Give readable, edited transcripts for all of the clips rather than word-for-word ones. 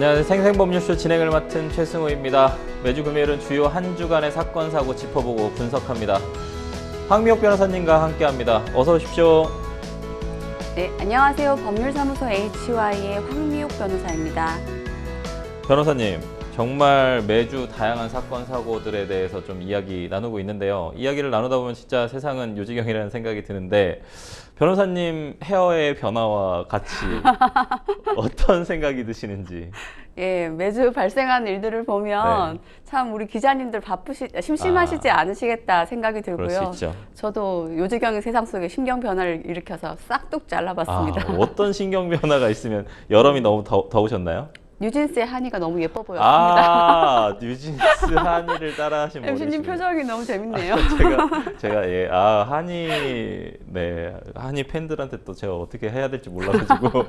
안녕하세요. 생생법률쇼 진행을 맡은 최승호입니다. 매주 금요일은 주요 한 주간의 사건, 사고 짚어보고 분석합니다. 황미옥 변호사님과 함께합니다. 어서 오십시오. 네, 안녕하세요. 법률사무소 HY의 황미옥 변호사입니다. 변호사님, 정말 매주 다양한 사건, 사고들에 대해서 좀 이야기 나누고 있는데요. 이야기를 나누다 보면 진짜 세상은 요지경이라는 생각이 드는데 변호사님 헤어의 변화와 같이 어떤 생각이 드시는지. 예, 매주 발생하는 일들을 보면 네. 참 우리 기자님들 심심하시지 않으시겠다 생각이 그럴 수 들고요. 있죠. 저도 요지경의 세상 속에 신경 변화를 일으켜서 싹둑 잘라봤습니다. 어떤 신경 변화가 있으면 여름이 너무 더우셨나요? 뉴진스의 한이가 너무 예뻐 보였습니다. 뉴진스 한이를 따라하신 분이시군요. MC님 표정이 너무 재밌네요. 제가 한이 팬들한테 또 제가 어떻게 해야 될지 몰라가지고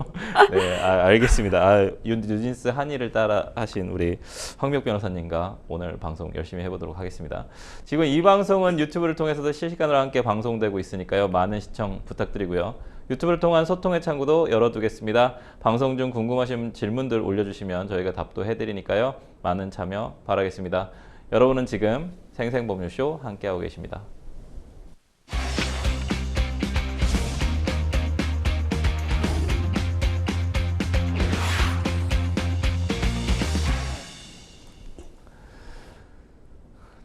알겠습니다. 뉴진스 한이를 따라하신 우리 황미옥 변호사님과 오늘 방송 열심히 해보도록 하겠습니다. 지금 이 방송은 유튜브를 통해서도 실시간으로 함께 방송되고 있으니까요. 많은 시청 부탁드리고요. 유튜브를 통한 소통의 창구도 열어두겠습니다. 방송 중 궁금하신 질문들 올려주시면 저희가 답도 해드리니까요. 많은 참여 바라겠습니다. 여러분은 지금 생생법률쇼 함께하고 계십니다.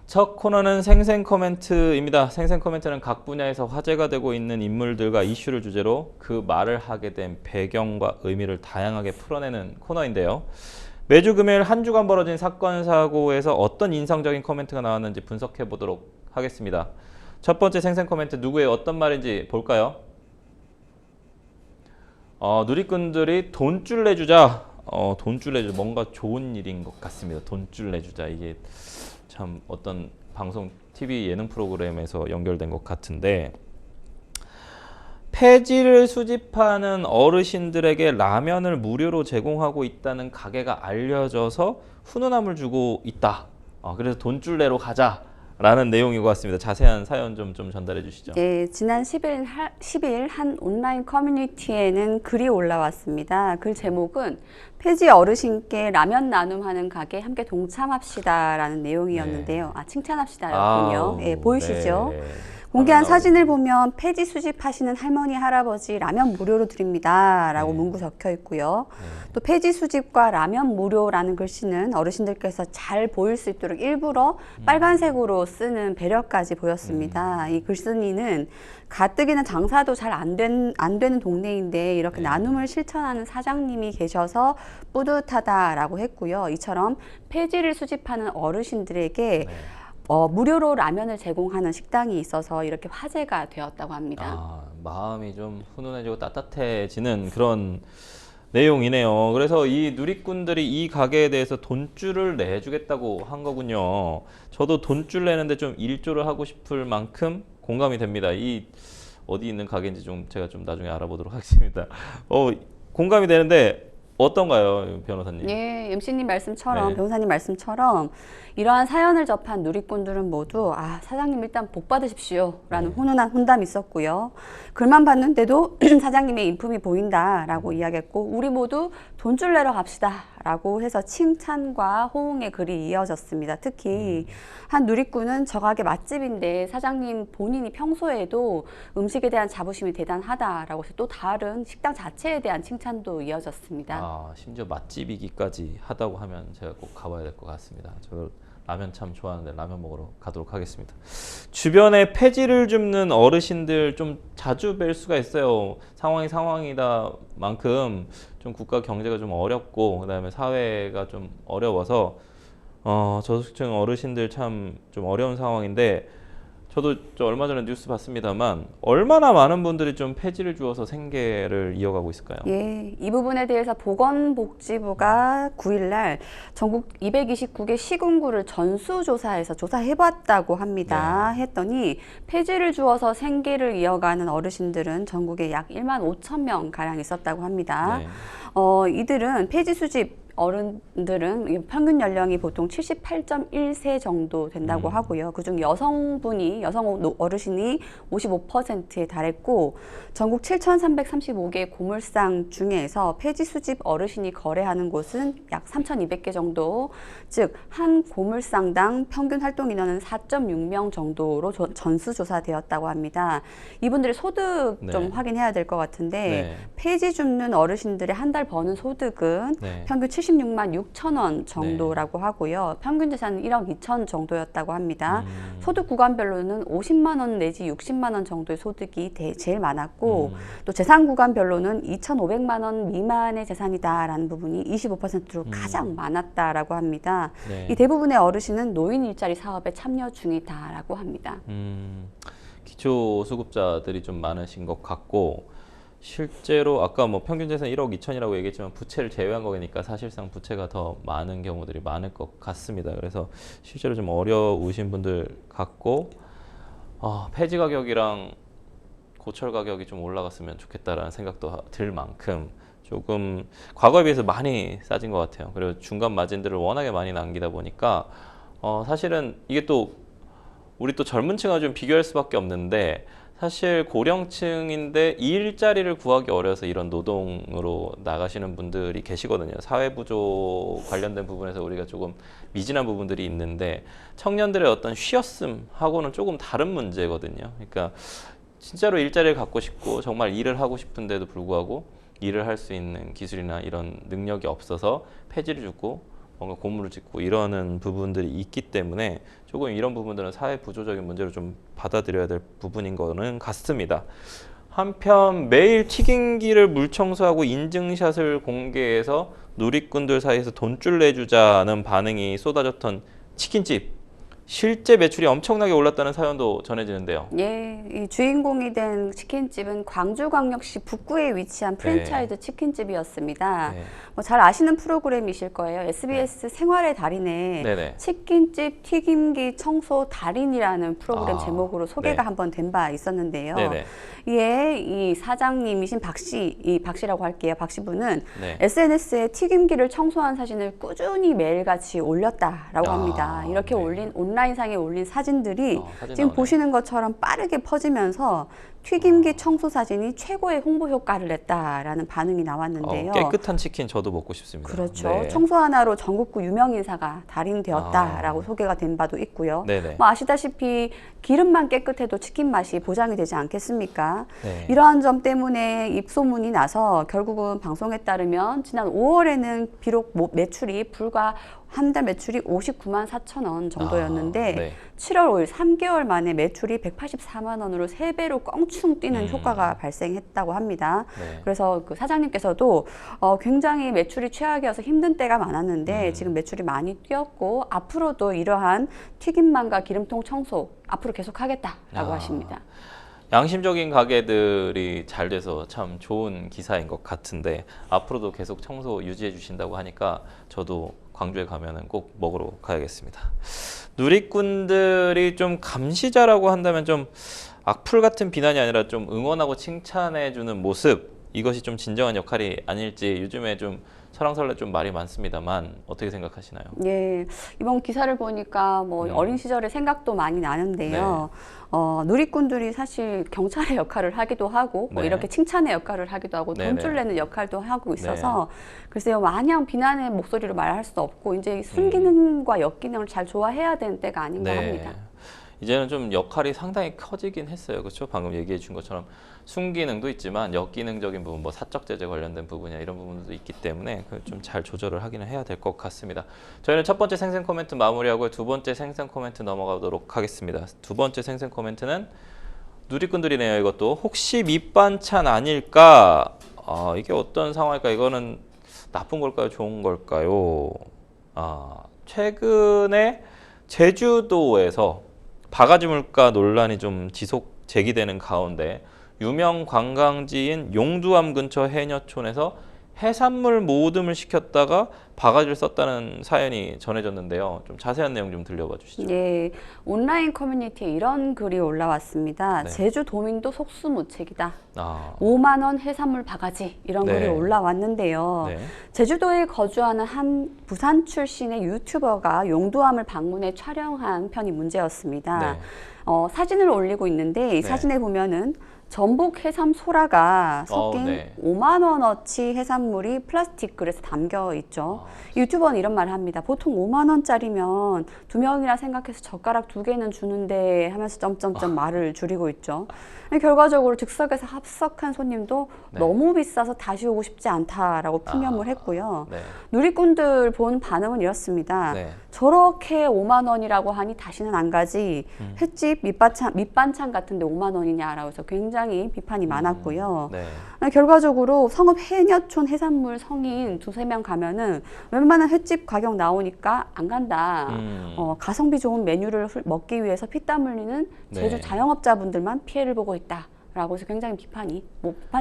첫 코너는 생생 코멘트입니다. 생생 코멘트는 각 분야에서 화제가 되고 있는 인물들과 이슈를 주제로 그 말을 하게 된 배경과 의미를 다양하게 풀어내는 코너인데요. 매주 금요일 한 주간 벌어진 사건, 사고에서 어떤 인상적인 코멘트가 나왔는지 분석해 보도록 하겠습니다. 첫 번째 생생 코멘트 누구의 어떤 말인지 볼까요? 누리꾼들이 돈줄 내주자. 돈줄 내주자. 뭔가 좋은 일인 것 같습니다. 돈줄 내주자. 이게 참 어떤 방송 TV 예능 프로그램에서 연결된 것 같은데 폐지를 수집하는 어르신들에게 라면을 무료로 제공하고 있다는 가게가 알려져서 훈훈함을 주고 있다. 그래서 돈줄 내러 가자라는 내용인 것 같습니다. 자세한 사연 좀 전달해 주시죠. 네, 지난 10일 한 온라인 커뮤니티에는 글이 올라왔습니다. 글 제목은 폐지 어르신께 라면 나눔하는 가게 함께 동참합시다라는 내용이었는데요. 칭찬합시다였군요. 보이시죠? 네. 공개한 사진을 보면 폐지 수집하시는 할머니, 할아버지 라면 무료로 드립니다 라고 문구 적혀 있고요. 또 폐지 수집과 라면 무료라는 글씨는 어르신들께서 잘 보일 수 있도록 일부러 빨간색으로 쓰는 배려까지 보였습니다. 이 글쓴이는 가뜩이나 장사도 잘 안 되는 동네인데 이렇게 나눔을 실천하는 사장님이 계셔서 뿌듯하다라고 했고요. 이처럼 폐지를 수집하는 어르신들에게 무료로 라면을 제공하는 식당이 있어서 이렇게 화제가 되었다고 합니다. 마음이 좀 훈훈해지고 따뜻해지는 그런 내용이네요. 그래서 이 누리꾼들이 이 가게에 대해서 돈줄을 내주겠다고 한 거군요. 저도 돈줄 내는데 좀 일조를 하고 싶을 만큼 공감이 됩니다. 이 어디 있는 가게인지 제가 좀 나중에 알아보도록 하겠습니다. 공감이 되는데 어떤가요, 변호사님? 예, MC님 말씀처럼, 변호사님 말씀처럼 이러한 사연을 접한 누리꾼들은 모두 사장님 일단 복 받으십시오 라는 훈훈한 혼담이 있었고요. 글만 봤는데도 사장님의 인품이 보인다라고 이야기했고 우리 모두 돈줄 내러 갑시다 라고 해서 칭찬과 호응의 글이 이어졌습니다. 특히 한 누리꾼은 저 가게 맛집인데 사장님 본인이 평소에도 음식에 대한 자부심이 대단하다라고 해서 또 다른 식당 자체에 대한 칭찬도 이어졌습니다. 심지어 맛집이기까지 하다고 하면 제가 꼭 가봐야 될 것 같습니다. 저 라면 참 좋아하는데 라면 먹으러 가도록 하겠습니다. 주변에 폐지를 줍는 어르신들 좀 자주 뵐 수가 있어요. 상황이다 만큼 좀 국가 경제가 좀 어렵고 그다음에 사회가 좀 어려워서 저소득층 어르신들 참 좀 어려운 상황인데 저도 얼마 전에 뉴스 봤습니다만 얼마나 많은 분들이 좀 폐지를 주어서 생계를 이어가고 있을까요? 예, 이 부분에 대해서 보건복지부가 9일날 전국 229개 시군구를 전수조사해서 조사해봤다고 합니다. 했더니 폐지를 주어서 생계를 이어가는 어르신들은 전국에 약 1만 5천 명 가량 있었다고 합니다. 이들은 폐지 수집 어른들은 평균 연령이 보통 78.1세 정도 된다고 하고요. 그중 여성 어르신이 55%에 달했고 전국 7,335개 고물상 중에서 폐지 수집 어르신이 거래하는 곳은 약 3,200개 정도, 즉 한 고물상당 평균 활동 인원은 4.6명 정도로 전수조사되었다고 합니다. 이분들의 소득 좀 네. 확인해야 될 것 같은데 네. 폐지 줍는 어르신들의 한 달 버는 소득은 네. 평균 76만 6천 원 정도라고 하고요. 평균 재산은 1억 2천 정도였다고 합니다. 소득 구간별로는 50만 원 내지 60만 원 정도의 소득이 제일 많았고 또 재산 구간별로는 2,500만 원 미만의 재산이다라는 부분이 25%로 가장 많았다라고 합니다. 네. 이 대부분의 어르신은 노인 일자리 사업에 참여 중이다라고 합니다. 기초수급자들이 좀 많으신 것 같고 실제로 아까 뭐 평균 재산 1억 2천이라고 얘기했지만 부채를 제외한 거니까 사실상 부채가 더 많은 경우들이 많을 것 같습니다. 그래서 실제로 좀 어려우신 분들 같고 폐지 가격이랑 고철 가격이 좀 올라갔으면 좋겠다라는 생각도 들 만큼 조금 과거에 비해서 많이 싸진 것 같아요. 그리고 중간 마진들을 워낙에 많이 남기다 보니까 사실은 이게 또 우리 또 젊은 층과 좀 비교할 수밖에 없는데 사실 고령층인데 일자리를 구하기 어려서 이런 노동으로 나가시는 분들이 계시거든요. 사회부조 관련된 부분에서 우리가 조금 미진한 부분들이 있는데 청년들의 어떤 쉬었음하고는 조금 다른 문제거든요. 그러니까 진짜로 일자리를 갖고 싶고 정말 일을 하고 싶은데도 불구하고 일을 할 수 있는 기술이나 이런 능력이 없어서 폐지를 주고 뭔가 고무를 짓고 이러는 부분들이 있기 때문에 조금 이런 부분들은 사회 부조적인 문제로 좀 받아들여야 될 부분인 거는 같습니다. 한편 매일 튀김기를 물청소하고 인증샷을 공개해서 누리꾼들 사이에서 돈줄 내주자는 반응이 쏟아졌던 치킨집, 실제 매출이 엄청나게 올랐다는 사연도 전해지는데요. 예, 이 주인공이 된 치킨집은 광주광역시 북구에 위치한 프랜차이즈 치킨집이었습니다. 네. 뭐 잘 아시는 프로그램이실 거예요. SBS 생활의 달인에 네네. 치킨집 튀김기 청소 달인이라는 프로그램 제목으로 소개가 네. 한번 된 바 있었는데요. 네네. 이에 이 사장님이신 박씨라고 할게요. 박씨분은 네. SNS에 튀김기를 청소한 사진을 꾸준히 매일같이 올렸다라고 합니다. 이렇게 네. 올린 온라인상에 올린 사진들이 사진 지금 나오네. 보시는 것처럼 빠르게 퍼지면서 튀김기 청소 사진이 최고의 홍보 효과를 냈다라는 반응이 나왔는데요. 깨끗한 치킨 저도 먹고 싶습니다. 그렇죠. 네. 청소 하나로 전국구 유명 인사가 달인되었다라고 소개가 된 바도 있고요. 네네. 뭐 아시다시피 기름만 깨끗해도 치킨 맛이 보장이 되지 않겠습니까? 네. 이러한 점 때문에 입소문이 나서 결국은 방송에 따르면 지난 5월에는 비록 매출이 불과 한 달 매출이 59만 4천 원 정도였는데 네. 7월 5일 3개월 만에 매출이 184만 원으로 3배로 껑충 뛰는 효과가 발생했다고 합니다. 네. 그래서 그 사장님께서도 굉장히 매출이 최악이어서 힘든 때가 많았는데 지금 매출이 많이 뛰었고 앞으로도 이러한 튀김만과 기름통 청소 앞으로 계속하겠다라고 하십니다. 양심적인 가게들이 잘 돼서 참 좋은 기사인 것 같은데 앞으로도 계속 청소 유지해 주신다고 하니까 저도 광주에 가면은 꼭 먹으러 가야겠습니다. 누리꾼들이 좀 감시자라고 한다면 좀 악플 같은 비난이 아니라 좀 응원하고 칭찬해 주는 모습, 이것이 좀 진정한 역할이 아닐지 요즘에 좀 설왕설래 좀 말이 많습니다만 어떻게 생각하시나요? 예, 이번 기사를 보니까 뭐 어린 시절의 생각도 많이 나는데요. 누리꾼들이 사실 경찰의 역할을 하기도 하고 뭐 네. 이렇게 칭찬의 역할을 하기도 하고 네네. 돈줄 내는 역할도 하고 있어서 글쎄요, 마냥 비난의 목소리로 말할 수도 없고 이제 순기능과 역기능을 잘 조화해야 되는 때가 아닌가 합니다. 이제는 좀 역할이 상당히 커지긴 했어요. 그렇죠? 방금 얘기해 준 것처럼 순기능도 있지만 역기능적인 부분, 뭐 사적 제재 관련된 부분이나 이런 부분도 있기 때문에 좀 잘 조절을 하기는 해야 될 것 같습니다. 저희는 첫 번째 생생 코멘트 마무리하고 두 번째 생생 코멘트 넘어가도록 하겠습니다. 두 번째 생생 코멘트는 누리꾼들이네요. 이것도 혹시 밑반찬 아닐까? 이게 어떤 상황일까? 이거는 나쁜 걸까요? 좋은 걸까요? 최근에 제주도에서 바가지 물가 논란이 좀 지속 제기되는 가운데 유명 관광지인 용두암 근처 해녀촌에서 해산물 모듬을 시켰다가 바가지를 썼다는 사연이 전해졌는데요. 좀 자세한 내용 좀 들려봐 주시죠. 예, 온라인 커뮤니티에 이런 글이 올라왔습니다. 네. 제주 도민도 속수무책이다. 아, 5만 원 해산물 바가지 이런 네. 글이 올라왔는데요. 네. 제주도에 거주하는 한 부산 출신의 유튜버가 용두암을 방문해 촬영한 편이 문제였습니다. 네. 사진을 올리고 있는데 이 네. 사진에 보면은 전복 해삼 소라가 섞인 네. 5만 원어치 해산물이 플라스틱 그릇에 담겨 있죠. 유튜버는 이런 말을 합니다. 보통 5만 원짜리면 2명이라 생각해서 젓가락 2개는 주는데 하면서 점점점 말을 줄이고 있죠. 결과적으로 즉석에서 합석한 손님도 네. 너무 비싸서 다시 오고 싶지 않다라고 푸념을 했고요. 네. 누리꾼들 본 반응은 이렇습니다. 네. 저렇게 5만 원이라고 하니 다시는 안 가지. 횟집 밑반찬 같은데 5만 원이냐라고 해서 굉장히 비판이 많았고요. 네. 결과적으로 성읍 해녀촌 해산물 성인 2-3명 가면은 웬만한 횟집 가격 나오니까 안 간다. 가성비 좋은 메뉴를 먹기 위해서 피땀 흘리는 제주 네. 자영업자분들만 피해를 보고 있다라고 해서 굉장히 비판의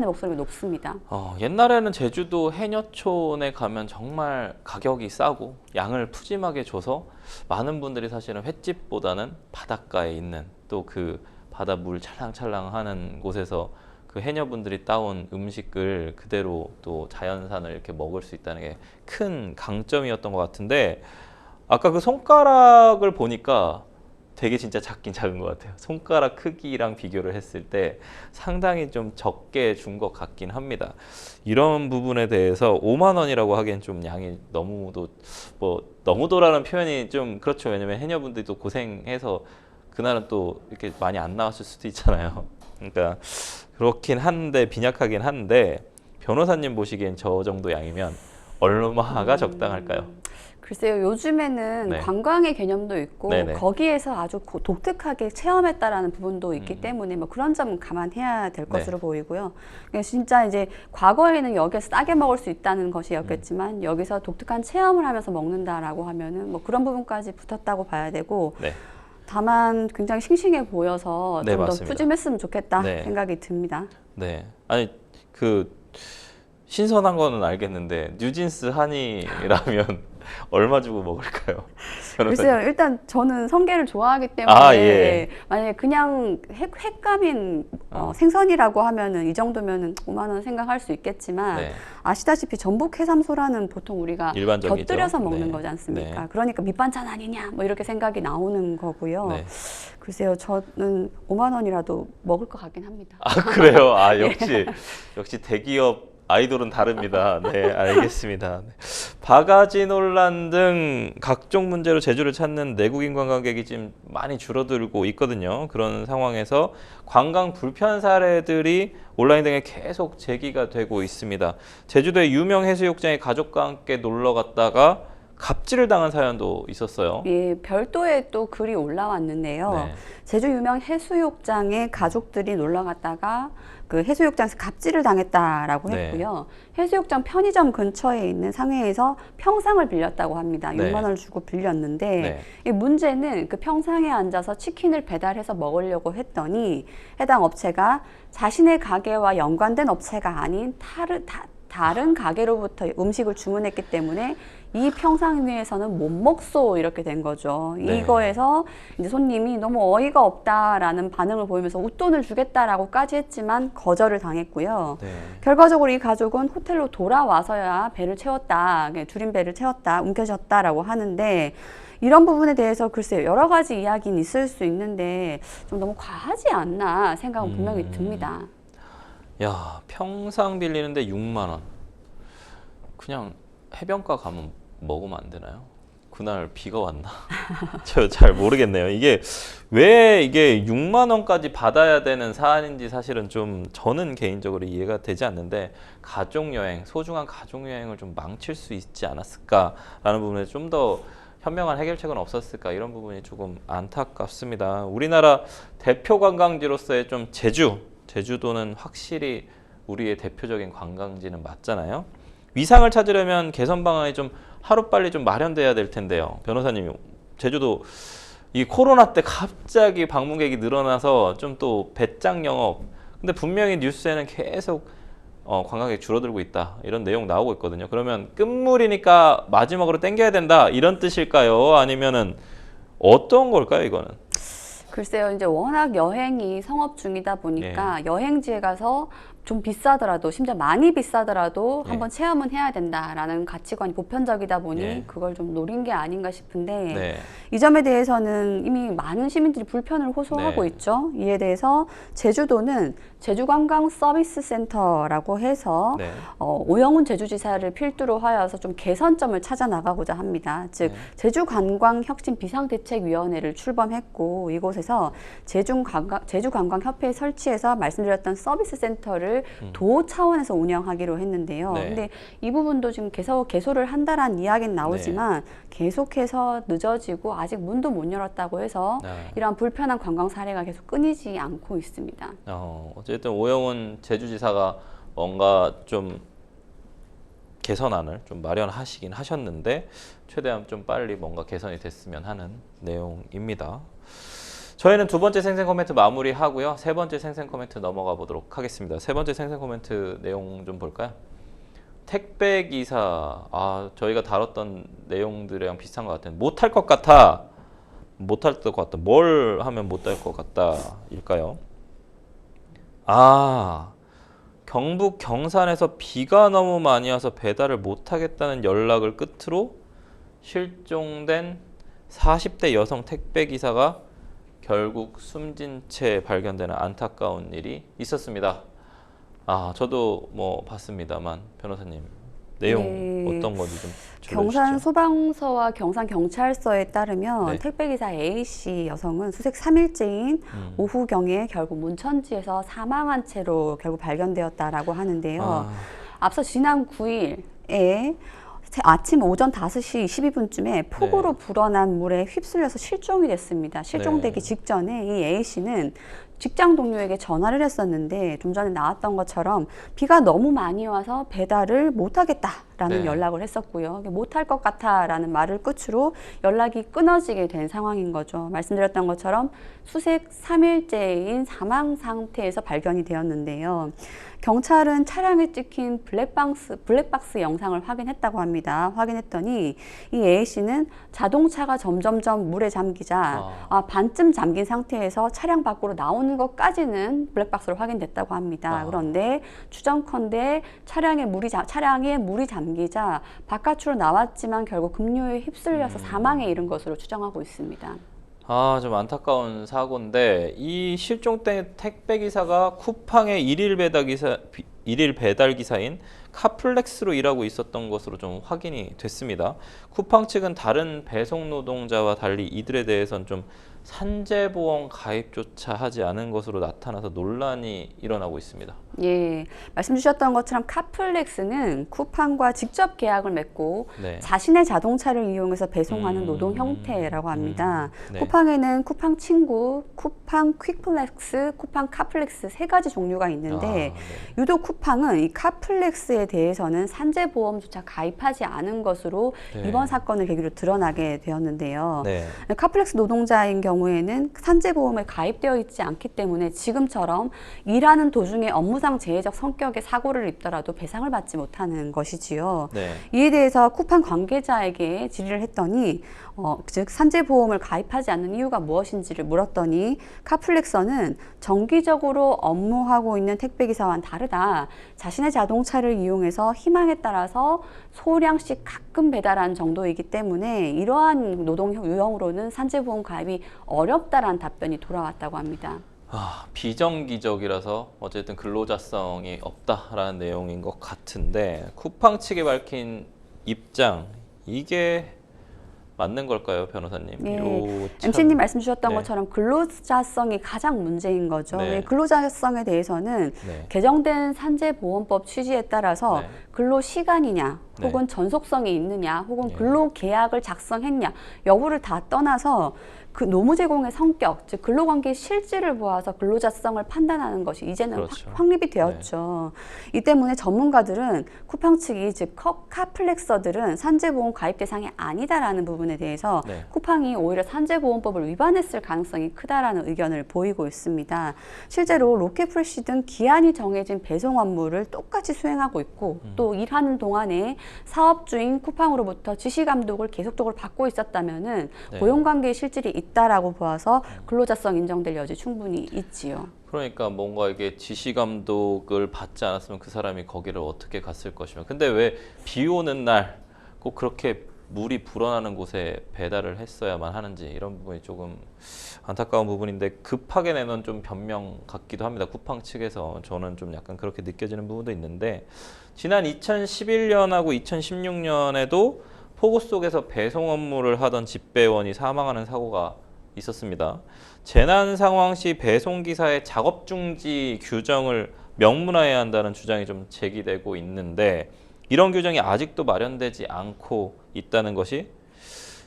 목소리가 높습니다. 옛날에는 제주도 해녀촌에 가면 정말 가격이 싸고 양을 푸짐하게 줘서 많은 분들이 사실은 횟집보다는 바닷가에 있는 또 그 바다 물 찰랑찰랑하는 곳에서 그 해녀분들이 따온 음식을 그대로 또 자연산을 이렇게 먹을 수 있다는 게 큰 강점이었던 것 같은데 아까 그 손가락을 보니까 되게 진짜 작긴 작은 것 같아요. 손가락 크기랑 비교를 했을 때 상당히 좀 적게 준 것 같긴 합니다. 이런 부분에 대해서 5만 원이라고 하기엔 좀 양이 너무도라는 표현이 좀 그렇죠. 왜냐면 해녀분들이 또 고생해서 그날은 또 이렇게 많이 안 나왔을 수도 있잖아요. 그러니까 그렇긴 한데 빈약하긴 한데 변호사님 보시기엔 저 정도 양이면 얼마가 적당할까요? 글쎄요, 요즘에는 네. 관광의 개념도 있고 네네. 거기에서 아주 독특하게 체험했다라는 부분도 있기 때문에 뭐 그런 점은 감안해야 될 네. 것으로 보이고요. 진짜 이제 과거에는 여기서 싸게 먹을 수 있다는 것이었겠지만 여기서 독특한 체험을 하면서 먹는다라고 하면은 뭐 그런 부분까지 붙었다고 봐야 되고 네. 다만 굉장히 싱싱해 보여서 네, 좀 더 맞습니다. 푸짐했으면 좋겠다 네. 생각이 듭니다. 네. 아니 그 신선한 거는 알겠는데 뉴진스 한이라면 얼마 주고 먹을까요? 글쎄요, 일단 저는 성게를 좋아하기 때문에 예. 만약에 그냥 횟감인 생선이라고 하면은 이 정도면은 5만 원 생각할 수 있겠지만 네. 아시다시피 전복 해삼소라는 보통 우리가 일반적이죠. 곁들여서 먹는 네. 거지 않습니까? 네. 그러니까 밑반찬 아니냐 뭐 이렇게 생각이 나오는 거고요. 네. 글쎄요, 저는 5만 원이라도 먹을 것 같긴 합니다. 아 그래요? 아 역시 대기업 아이돌은 다릅니다. 네, 알겠습니다. 네. 바가지 논란 등 각종 문제로 제주를 찾는 내국인 관광객이 지금 많이 줄어들고 있거든요. 그런 상황에서 관광 불편 사례들이 온라인 등에 계속 제기가 되고 있습니다. 제주도의 유명 해수욕장에 가족과 함께 놀러 갔다가 갑질을 당한 사연도 있었어요. 예, 별도의 또 글이 올라왔는데요. 네. 제주 유명 해수욕장에 가족들이 놀러 갔다가 그 해수욕장에서 갑질을 당했다라고 네. 했고요. 해수욕장 편의점 근처에 있는 상해에서 평상을 빌렸다고 합니다. 네. 6만 원을 주고 빌렸는데 네. 이 문제는 그 평상에 앉아서 치킨을 배달해서 먹으려고 했더니 해당 업체가 자신의 가게와 연관된 업체가 아닌 다른 가게로부터 음식을 주문했기 때문에 이 평상 위에서는 못 먹소 이렇게 된 거죠. 네. 이거에서 이제 손님이 너무 어이가 없다라는 반응을 보이면서 웃돈을 주겠다라고까지 했지만 거절을 당했고요. 네. 결과적으로 이 가족은 호텔로 돌아와서야 배를 채웠다, 줄인 배를 채웠다, 움켜졌다라고 하는데 이런 부분에 대해서 글쎄요 여러 가지 이야기는 있을 수 있는데 좀 너무 과하지 않나 생각은 분명히 듭니다. 야, 평상 빌리는데 6만 원. 그냥 해변가 가면 먹으면 안 되나요? 그날 비가 왔나? 저 잘 모르겠네요. 이게 왜 이게 6만 원까지 받아야 되는 사안인지 사실은 좀 저는 개인적으로 이해가 되지 않는데 가족 여행, 소중한 가족 여행을 좀 망칠 수 있지 않았을까라는 부분에 좀 더 현명한 해결책은 없었을까 이런 부분이 조금 안타깝습니다. 우리나라 대표 관광지로서의 좀 제주도는 확실히 우리의 대표적인 관광지는 맞잖아요. 위상을 찾으려면 개선 방안이 좀 하루빨리 좀 마련돼야 될 텐데요. 변호사님, 제주도 이 코로나 때 갑자기 방문객이 늘어나서 좀 또 배짱 영업. 근데 분명히 뉴스에는 계속 관광객 줄어들고 있다 이런 내용 나오고 있거든요. 그러면 끝물이니까 마지막으로 땡겨야 된다 이런 뜻일까요? 아니면은 어떤 걸까요, 이거는? 글쎄요, 이제 워낙 여행이 성업 중이다 보니까 여행지에 가서 좀 비싸더라도, 심지어 많이 비싸더라도 한번 체험은 해야 된다라는 가치관이 보편적이다 보니 그걸 좀 노린 게 아닌가 싶은데 이 점에 대해서는 이미 많은 시민들이 불편을 호소하고 있죠. 이에 대해서 제주도는 제주관광서비스센터라고 해서 오영훈 제주지사를 필두로 하여서 좀 개선점을 찾아 나가고자 합니다. 즉 제주관광혁신비상대책위원회를 출범했고 이곳에서 제주관광협회에 설치해서 말씀드렸던 서비스센터를 도 차원에서 운영하기로 했는데요. 근데 이 부분도 지금 개소를 한다라는 이야기는 나오지만 계속해서 늦어지고 아직 문도 못 열었다고 해서 이러한 불편한 관광 사례가 계속 끊이지 않고 있습니다. 어쨌든 오영훈 제주지사가 뭔가 좀 개선안을 좀 마련하시긴 하셨는데 최대한 좀 빨리 뭔가 개선이 됐으면 하는 내용입니다. 저희는 두 번째 생생 코멘트 마무리하고요. 세 번째 생생 코멘트 넘어가 보도록 하겠습니다. 세 번째 생생 코멘트 내용 좀 볼까요? 택배 기사, 저희가 다뤘던 내용들이랑 비슷한 것 같아요. 못할 것 같아. 못할 것 같다. 뭘 하면 못할 것 같다 일까요? 경북 경산에서 비가 너무 많이 와서 배달을 못하겠다는 연락을 끝으로 실종된 40대 여성 택배 기사가 결국 숨진 채 발견되는 안타까운 일이 있었습니다. 저도 뭐 봤습니다만 변호사님 내용 어떤 건지 좀 경산 소방서와 경산 경찰서에 따르면 택배기사 A씨 여성은 수색 3일째인 오후경에 결국 문천지에서 사망한 채로 결국 발견되었다라고 하는데요. 앞서 지난 9일에 아침 오전 5시 22분쯤에 폭우로 불어난 물에 휩쓸려서 실종이 됐습니다. 실종되기 직전에 이 A씨는 직장 동료에게 전화를 했었는데 좀 전에 나왔던 것처럼 비가 너무 많이 와서 배달을 못하겠다라는 연락을 했었고요. 못할 것 같아라는 말을 끝으로 연락이 끊어지게 된 상황인 거죠. 말씀드렸던 것처럼 수색 3일째인 사망 상태에서 발견이 되었는데요. 경찰은 차량에 찍힌 블랙박스 영상을 확인했다고 합니다. 확인했더니 이 A씨는 자동차가 점점점 물에 잠기자 반쯤 잠긴 상태에서 차량 밖으로 나오는 것까지는 블랙박스로 확인됐다고 합니다. 그런데 추정컨대 차량에 물이 잠기자 바깥으로 나왔지만 결국 급류에 휩쓸려서 사망에 이른 것으로 추정하고 있습니다. 좀 안타까운 사고인데 이 실종된 택배 기사가 쿠팡의 일일 배달 기사인 카플렉스로 일하고 있었던 것으로 좀 확인이 됐습니다. 쿠팡 측은 다른 배송 노동자와 달리 이들에 대해서는 좀 산재보험 가입조차 하지 않은 것으로 나타나서 논란이 일어나고 있습니다. 말씀 주셨던 것처럼 카플렉스는 쿠팡과 직접 계약을 맺고 자신의 자동차를 이용해서 배송하는 노동 형태라고 합니다. 쿠팡에는 쿠팡 친구, 쿠팡 퀵플렉스, 쿠팡 카플렉스 세 가지 종류가 있는데 유독 쿠팡은 이 카플렉스에 대해서는 산재보험조차 가입하지 않은 것으로 이번 사건을 계기로 드러나게 되었는데요. 카플렉스 노동자인 경우에는 산재보험에 가입되어 있지 않기 때문에 지금처럼 일하는 도중에 업무상 재해적 성격의 사고를 입더라도 배상을 받지 못하는 것이지요. 이에 대해서 쿠팡 관계자에게 질의를 했더니 즉 산재보험을 가입하지 않는 이유가 무엇인지를 물었더니 카플렉서는 정기적으로 업무하고 있는 택배기사와는 다르다. 자신의 자동차를 이용해서 희망에 따라서 소량씩 가끔 배달하는 정도이기 때문에 이러한 노동 유형으로는 산재보험 가입이 어렵다라는 답변이 돌아왔다고 합니다. 비정기적이라서 어쨌든 근로자성이 없다라는 내용인 것 같은데 쿠팡 측이 밝힌 입장 이게 맞는 걸까요, 변호사님? MC님 말씀 주셨던 것처럼 근로자성이 가장 문제인 거죠. 근로자성에 대해서는 개정된 산재보험법 취지에 따라서 근로시간이냐 혹은 전속성이 있느냐 혹은 근로계약을 작성했냐 여부를 다 떠나서 그 노무 제공의 성격, 즉 근로관계의 실질을 보아서 근로자성을 판단하는 것이 이제는 그렇죠. 확립이 되었죠. 이 때문에 전문가들은 쿠팡 측이 즉 카플렉서들은 산재보험 가입 대상이 아니다라는 부분에 대해서 네. 쿠팡이 오히려 산재보험법을 위반했을 가능성이 크다라는 의견을 보이고 있습니다. 실제로 로켓프레시 등 기한이 정해진 배송 업무를 똑같이 수행하고 있고 또 일하는 동안에 사업주인 쿠팡으로부터 지시 감독을 계속적으로 받고 있었다면은 네. 고용관계의 실질이 있다라고 보아서 근로자성 인정될 여지 충분히 있지요. 그러니까 뭔가 이게 지시 감독을 받지 않았으면 그 사람이 거기를 어떻게 갔을 것이며, 근데 왜 비 오는 날 꼭 그렇게 물이 불어나는 곳에 배달을 했어야만 하는지, 이런 부분이 조금 안타까운 부분인데 급하게 내놓은 좀 변명 같기도 합니다. 쿠팡 측에서 저는 좀 약간 그렇게 느껴지는 부분도 있는데, 지난 2011년하고 2016년에도 폭우 속에서 배송 업무를 하던 집배원이 사망하는 사고가 있었습니다. 재난 상황 시 배송 기사의 작업 중지 규정을 명문화해야 한다는 주장이 좀 제기되고 있는데, 이런 규정이 아직도 마련되지 않고 있다는 것이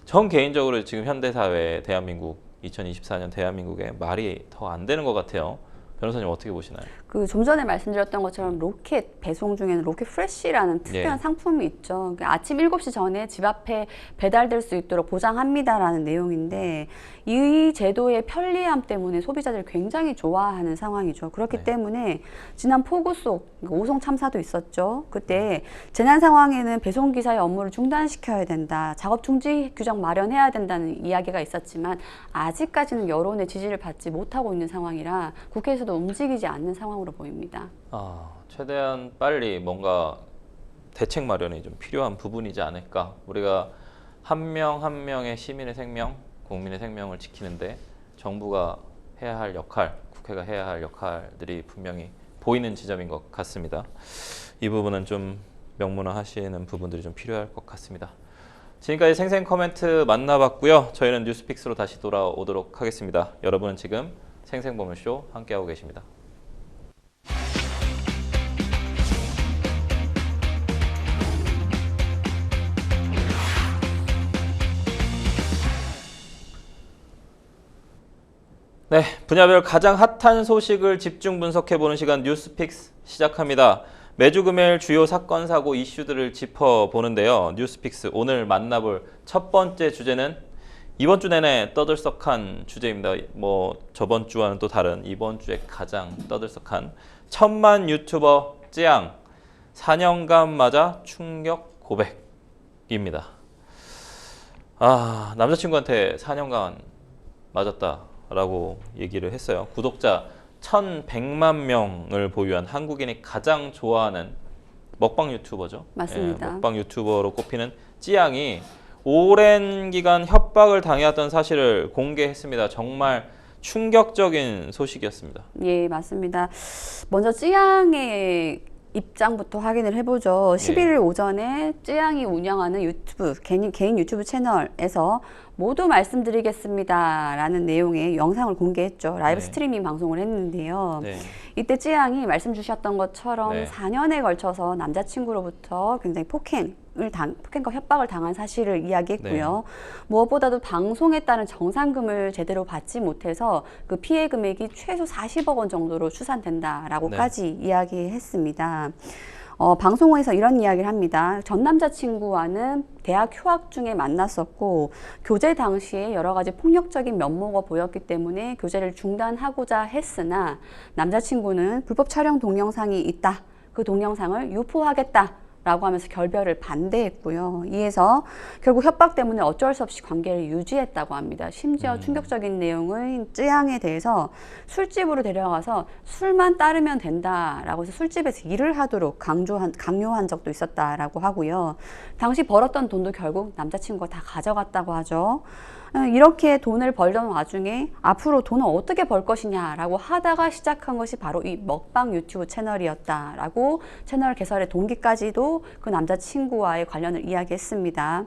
전 개인적으로 지금 현대 사회 대한민국 2024년 대한민국에 말이 더 안 되는 것 같아요. 변호사님 어떻게 보시나요? 그 좀 전에 말씀드렸던 것처럼 로켓 배송 중에는 로켓 프레쉬라는 특별한 예. 상품이 있죠. 그러니까 아침 7시 전에 집 앞에 배달될 수 있도록 보장합니다라는 내용인데 이 제도의 편리함 때문에 소비자들이 굉장히 좋아하는 상황이죠. 그렇기 네. 때문에 지난 폭우 속 오송 참사도 있었죠. 그때 재난 상황에는 배송 기사의 업무를 중단시켜야 된다. 작업 중지 규정 마련해야 된다는 이야기가 있었지만 아직까지는 여론의 지지를 받지 못하고 있는 상황이라 국회에서도 움직이지 않는 상황으로 보입니다. 최대한 빨리 뭔가 대책 마련이 좀 필요한 부분이지 않을까. 우리가 한 명 한 명의 시민의 생명, 국민의 생명을 지키는데 정부가 해야 할 역할, 국회가 해야 할 역할들이 분명히 보이는 지점인 것 같습니다. 이 부분은 좀 명문화하시는 부분들이 좀 필요할 것 같습니다. 지금까지 생생 코멘트 만나봤고요. 저희는 뉴스픽스로 다시 돌아오도록 하겠습니다. 여러분은 지금 생생보물쇼 함께하고 계십니다. 네, 분야별 가장 핫한 소식을 집중 분석해보는 시간 뉴스픽스 시작합니다. 매주 금요일 주요 사건, 사고, 이슈들을 짚어보는데요. 뉴스픽스 오늘 만나볼 첫 번째 주제는 이번 주 내내 떠들썩한 주제입니다. 저번 주와는 또 다른 이번 주에 가장 떠들썩한 1000만 유튜버 쯔양 4년간 맞아 충격 고백입니다. 남자친구한테 4년간 맞았다라고 얘기를 했어요. 구독자 1100만 명을 보유한 한국인이 가장 좋아하는 먹방 유튜버죠. 맞습니다. 먹방 유튜버로 꼽히는 쯔양이 오랜 기간 협박을 당해왔던 사실을 공개했습니다. 정말 충격적인 소식이었습니다. 예, 맞습니다. 먼저 쯔양의 입장부터 확인을 해보죠. 11일 오전에 쯔양이 운영하는 유튜브, 개인 유튜브 채널에서 모두 말씀드리겠습니다 라는 내용의 영상을 공개했죠. 라이브 스트리밍 방송을 했는데요. 이때 쯔양이 말씀 주셨던 것처럼 4년에 걸쳐서 남자친구로부터 굉장히 폭행과 협박을 당한 사실을 이야기했고요. 무엇보다도 방송에 따른 정산금을 제대로 받지 못해서 그 피해 금액이 최소 40억 원 정도로 추산된다라고까지 이야기했습니다. 방송에서 이런 이야기를 합니다. 전 남자친구와는 대학 휴학 중에 만났었고 교제 당시에 여러 가지 폭력적인 면모가 보였기 때문에 교제를 중단하고자 했으나 남자친구는 불법 촬영 동영상이 있다. 그 동영상을 유포하겠다. 라고 하면서 결별을 반대했고요. 이에서 결국 협박 때문에 어쩔 수 없이 관계를 유지했다고 합니다. 심지어 충격적인 내용은 쯔양에 대해서 술집으로 데려가서 술만 따르면 된다라고 해서 술집에서 일을 하도록 강요한 적도 있었다라고 하고요. 당시 벌었던 돈도 결국 남자친구가 다 가져갔다고 하죠. 이렇게 돈을 벌던 와중에 앞으로 돈을 어떻게 벌 것이냐라고 하다가 시작한 것이 바로 이 먹방 유튜브 채널이었다라고 채널 개설의 동기까지도 그 남자친구와의 관련을 이야기했습니다.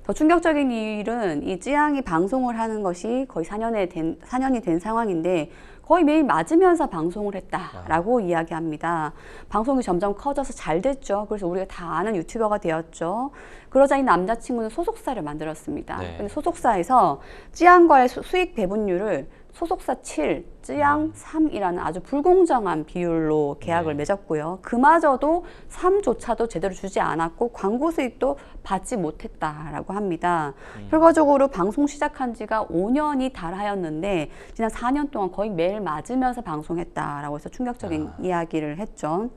더 충격적인 일은 이 쯔양이 방송을 하는 것이 거의 4년이 된 상황인데 거의 매일 맞으면서 방송을 했다라고 이야기합니다. 방송이 점점 커져서 잘 됐죠. 그래서 우리가 다 아는 유튜버가 되었죠. 그러자 이 남자친구는 소속사를 만들었습니다. 네. 근데 소속사에서 찌양과의 수익 배분율을 소속사 7, 쯔양 3이라는 아주 불공정한 비율로 계약을 네. 맺었고요. 그마저도 3조차도 제대로 주지 않았고 광고 수익도 받지 못했다라고 합니다. 결과적으로 방송 시작한 지가 5년이 달하였는데 지난 4년 동안 거의 매일 맞으면서 방송했다라고 해서 충격적인 이야기를 했죠.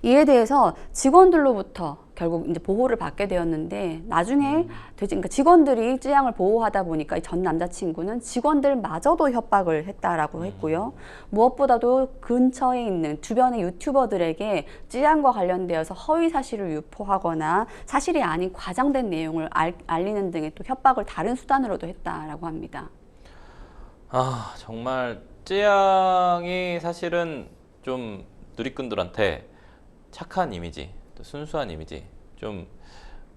이에 대해서 직원들로부터 결국 이제 보호를 받게 되었는데 나중에 그러니까 직원들이 쯔양을 보호하다 보니까 이 전 남자친구는 직원들마저도 협박을 했다라고 했고요. 무엇보다도 근처에 있는 주변의 유튜버들에게 쯔양과 관련되어서 허위 사실을 유포하거나 사실이 아닌 과장된 내용을 알리는 등의 또 협박을 다른 수단으로도 했다라고 합니다. 아, 정말 쯔양이 사실은 좀 누리꾼들한테 착한 이미지, 또 순수한 이미지, 좀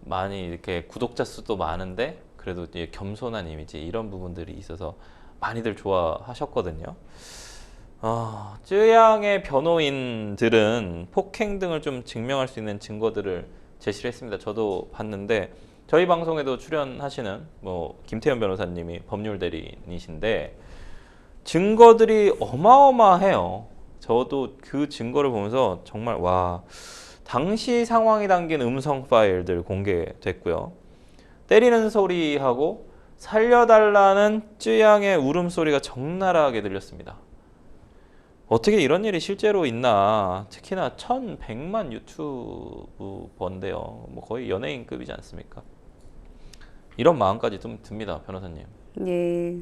많이 이렇게 구독자 수도 많은데 그래도 이제 겸손한 이미지 이런 부분들이 있어서 많이들 좋아하셨거든요. 쯔양의 변호인들은 폭행 등을 좀 증명할 수 있는 증거들을 제시를 했습니다. 저도 봤는데 저희 방송에도 출연하시는 뭐 김태현 변호사님이 법률 대리인이신데 증거들이 어마어마해요. 저도 그 증거를 보면서 정말 와, 당시 상황이 담긴 음성 파일들 공개됐고요. 때리는 소리하고 살려달라는 쯔양의 울음소리가 적나라하게 들렸습니다. 어떻게 이런 일이 실제로 있나. 특히나 1100만 유튜버인데요. 뭐 거의 연예인급이지 않습니까? 이런 마음까지 좀 듭니다, 변호사님. 예.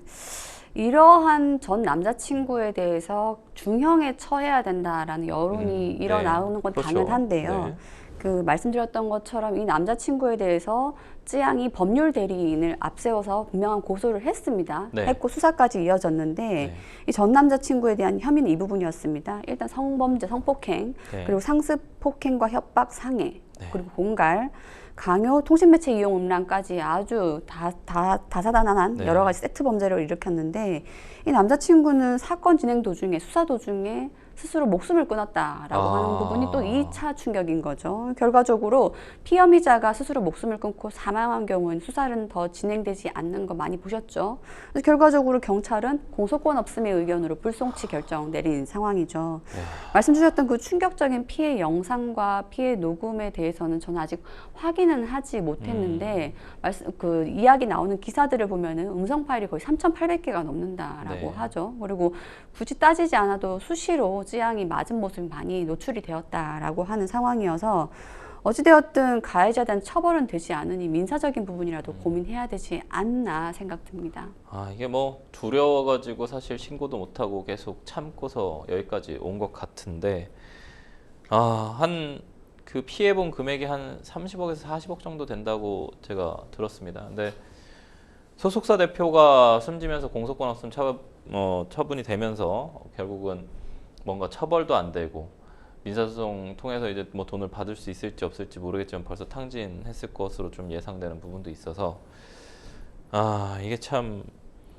이러한 전 남자친구에 대해서 중형에 처해야 된다라는 여론이 일어나는 건 그렇죠. 당연한데요. 네. 그 말씀드렸던 것처럼 이 남자친구에 대해서 쯔양이 법률 대리인을 앞세워서 분명한 고소를 했습니다. 네. 했고 수사까지 이어졌는데 네. 이 전 남자친구에 대한 혐의는 이 부분이었습니다. 일단 성범죄, 성폭행, 네. 그리고 상습 폭행과 협박, 상해, 네. 그리고 공갈, 강요, 통신매체 이용 음란까지 아주 다사다난한 네. 여러 가지 세트 범죄를 일으켰는데 이 남자친구는 사건 진행 도중에 수사 도중에 스스로 목숨을 끊었다라고 하는 부분이 또 2차 충격인 거죠. 결과적으로 피혐의자가 스스로 목숨을 끊고 사망한 경우는 수사는 더 진행되지 않는 거 많이 보셨죠. 그래서 결과적으로 경찰은 공소권 없음의 의견으로 불송치 결정 내린 상황이죠. 말씀 주셨던 그 충격적인 피해 영상과 피해 녹음에 대해서는 저는 아직 확인은 하지 못했는데 그 이야기 나오는 기사들을 보면은 음성 파일이 거의 3,800개가 넘는다라고 네. 하죠. 그리고 굳이 따지지 않아도 수시로 쯔양이 맞은 모습이 많이 노출이 되었다라고 하는 상황이어서 어찌되었든 가해자에 대한 처벌은 되지 않으니 민사적인 부분이라도 고민해야 되지 않나 생각됩니다. 이게 뭐 두려워가지고 사실 신고도 못하고 계속 참고서 여기까지 온 것 같은데 한 그 피해본 금액이 한 30억에서 40억 정도 된다고 제가 들었습니다. 근데 소속사 대표가 숨지면서 공소권 없음 처분이 되면서 결국은 뭔가 처벌도 안 되고 민사소송 통해서 이제 뭐 돈을 받을 수 있을지 없을지 모르겠지만 벌써 탕진했을 것으로 좀 예상되는 부분도 있어서 이게 참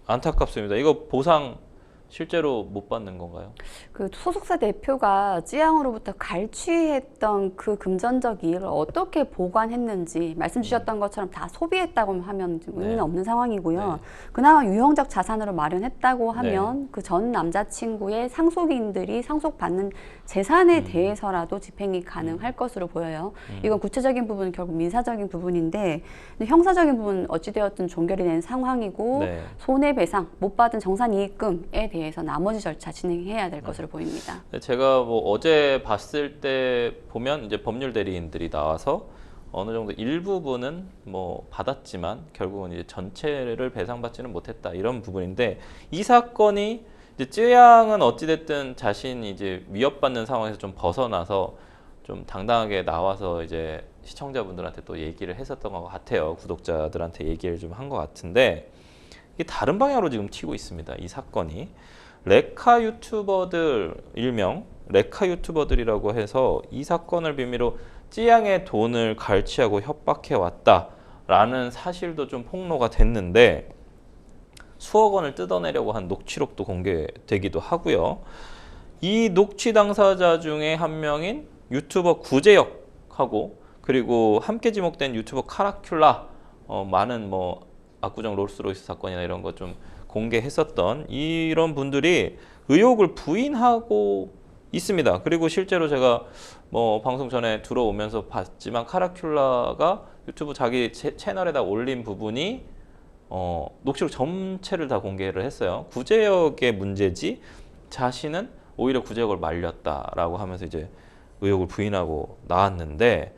안타깝습니다. 이거 보상 실제로 못 받는 건가요? 그 소속사 대표가 쯔양으로부터 갈취했던 그 금전적 이익을 어떻게 보관했는지 말씀 주셨던 것처럼 다 소비했다고 하면 의미는 네. 없는 상황이고요. 네. 그나마 유형적 자산으로 마련했다고 하면 그 전 남자친구의 상속인들이 상속받는 재산에 대해서라도 집행이 가능할 것으로 보여요. 이건 구체적인 부분은 결국 민사적인 부분인데 형사적인 부분은 어찌되었든 종결이 된 상황이고 네. 손해배상, 못 받은 정산이익금에 대해서 나머지 절차 진행해야 될 것으로 보입니다. 제가 뭐 어제 봤을 때 보면 이제 법률 대리인들이 나와서 어느 정도 일부분은 뭐 받았지만 결국은 이제 전체를 배상받지는 못했다 이런 부분인데 이 사건이 이제 쯔양은 어찌됐든 자신이 이제 위협받는 상황에서 좀 벗어나서 좀 당당하게 나와서 이제 시청자분들한테 또 얘기를 했었던 것 같아요. 구독자들한테 얘기를 좀 한 것 같은데 이게 다른 방향으로 지금 튀고 있습니다. 이 사건이 레카 유튜버들 일명 레카 유튜버들이라고 해서 이 사건을 빌미로 쯔양의 돈을 갈취하고 협박해 왔다라는 사실도 좀 폭로가 됐는데 수억 원을 뜯어내려고 한 녹취록도 공개되기도 하고요. 이 녹취 당사자 중에 한 명인 유튜버 구제혁하고 그리고 함께 지목된 유튜버 카라큘라 많은 뭐 압구정 롤스로이스 사건이나 이런 거 좀 공개했었던 이런 분들이 의혹을 부인하고 있습니다. 그리고 실제로 제가 뭐 방송 전에 들어오면서 봤지만 카라큘라가 유튜브 자기 채널에다 올린 부분이 녹취록 전체를 다 공개를 했어요. 구제역의 문제지 자신은 오히려 구제역을 말렸다라고 하면서 이제 의혹을 부인하고 나왔는데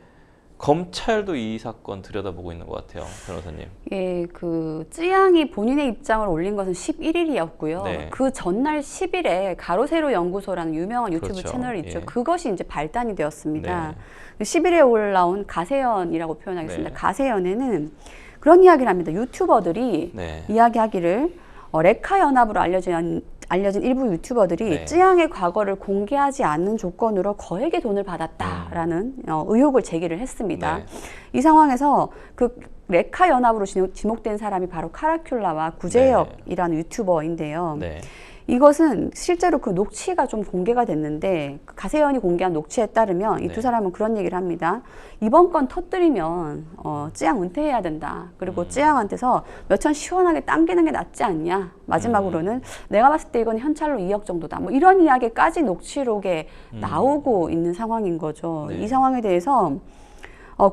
검찰도 이 사건 들여다보고 있는 것 같아요, 변호사님. 예, 그 쯔양이 본인의 입장을 올린 것은 11일이었고요. 네. 그 전날 10일에 가로세로 연구소라는 유명한 유튜브 그렇죠. 채널이 있죠. 예. 그것이 이제 발단이 되었습니다. 네. 10일에 올라온 가세연이라고 표현하겠습니다. 네. 가세연에는 그런 이야기를 합니다. 유튜버들이 네. 이야기하기를 레카 연합으로 알려진 일부 유튜버들이 네. 찌양의 과거를 공개하지 않는 조건으로 거액의 돈을 받았다라는 의혹을 제기를 했습니다. 네. 이 상황에서 그 레카 연합으로 지목된 사람이 바로 카라큘라와 구제혁이라는 유튜버인데요. 네. 이것은 실제로 그 녹취가 좀 공개가 됐는데 그 가세연이 공개한 녹취에 따르면 이 두 네. 사람은 그런 얘기를 합니다. 이번 건 터뜨리면 찌양 은퇴해야 된다. 그리고 찌양한테서 몇천 시원하게 당기는 게 낫지 않냐. 마지막으로는 내가 봤을 때 이건 현찰로 2억 정도다. 뭐 이런 이야기까지 녹취록에 나오고 있는 상황인 거죠. 네. 이 상황에 대해서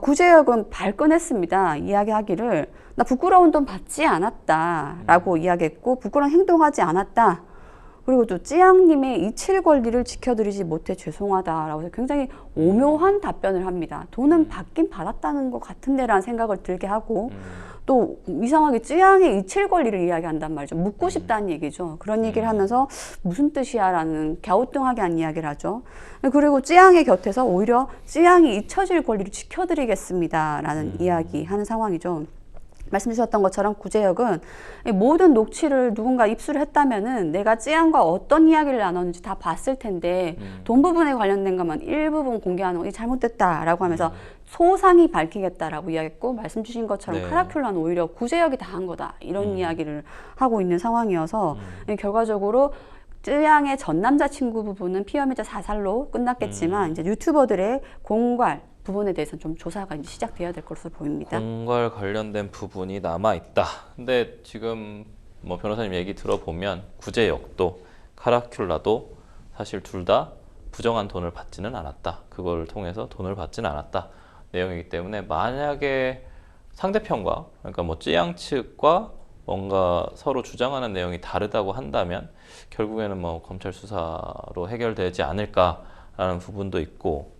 구제혁은 발끈했습니다. 이야기하기를 나 부끄러운 돈 받지 않았다라고 이야기했고 부끄러운 행동하지 않았다. 그리고 또 찌양님의 이칠 권리를 지켜드리지 못해 죄송하다라고 해서 굉장히 오묘한 답변을 합니다. 돈은 받긴 받았다는 것 같은데라는 생각을 들게 하고 또 이상하게 찌양의 이칠 권리를 이야기한단 말이죠. 묻고 싶다는 얘기죠. 그런 얘기를 하면서 무슨 뜻이야 라는 갸우뚱하게 한 이야기를 하죠. 그리고 찌양의 곁에서 오히려 찌양이 잊혀질 권리를 지켜드리겠습니다 라는 이야기하는 상황이죠. 말씀 주셨던 것처럼 구제혁은 모든 녹취를 누군가 입수를 했다면은 내가 찌양과 어떤 이야기를 나눴는지 다 봤을 텐데 돈 부분에 관련된 것만 일부분 공개하는 거 잘못됐다라고 하면서 소상히 밝히겠다라고 이야기했고 말씀 주신 것처럼 네. 카라큘라는 오히려 구제혁이 다 한 거다 이런 이야기를 하고 있는 상황이어서 결과적으로 쯔양의 전 남자친구 부분은 피해자 사살로 끝났겠지만 이제 유튜버들의 공갈 부분에 대해서는 좀 조사가 이제 시작돼야 될 것으로 보입니다. 공갈 관련된 부분이 남아 있다. 근데 지금 뭐 변호사님 얘기 들어보면 구제역도 카라큘라도 사실 둘 다 부정한 돈을 받지는 않았다. 그걸 통해서 돈을 받지는 않았다. 내용이기 때문에 만약에 상대편과 그러니까 뭐 쯔양 측과 뭔가 서로 주장하는 내용이 다르다고 한다면 결국에는 뭐 검찰 수사로 해결되지 않을까라는 부분도 있고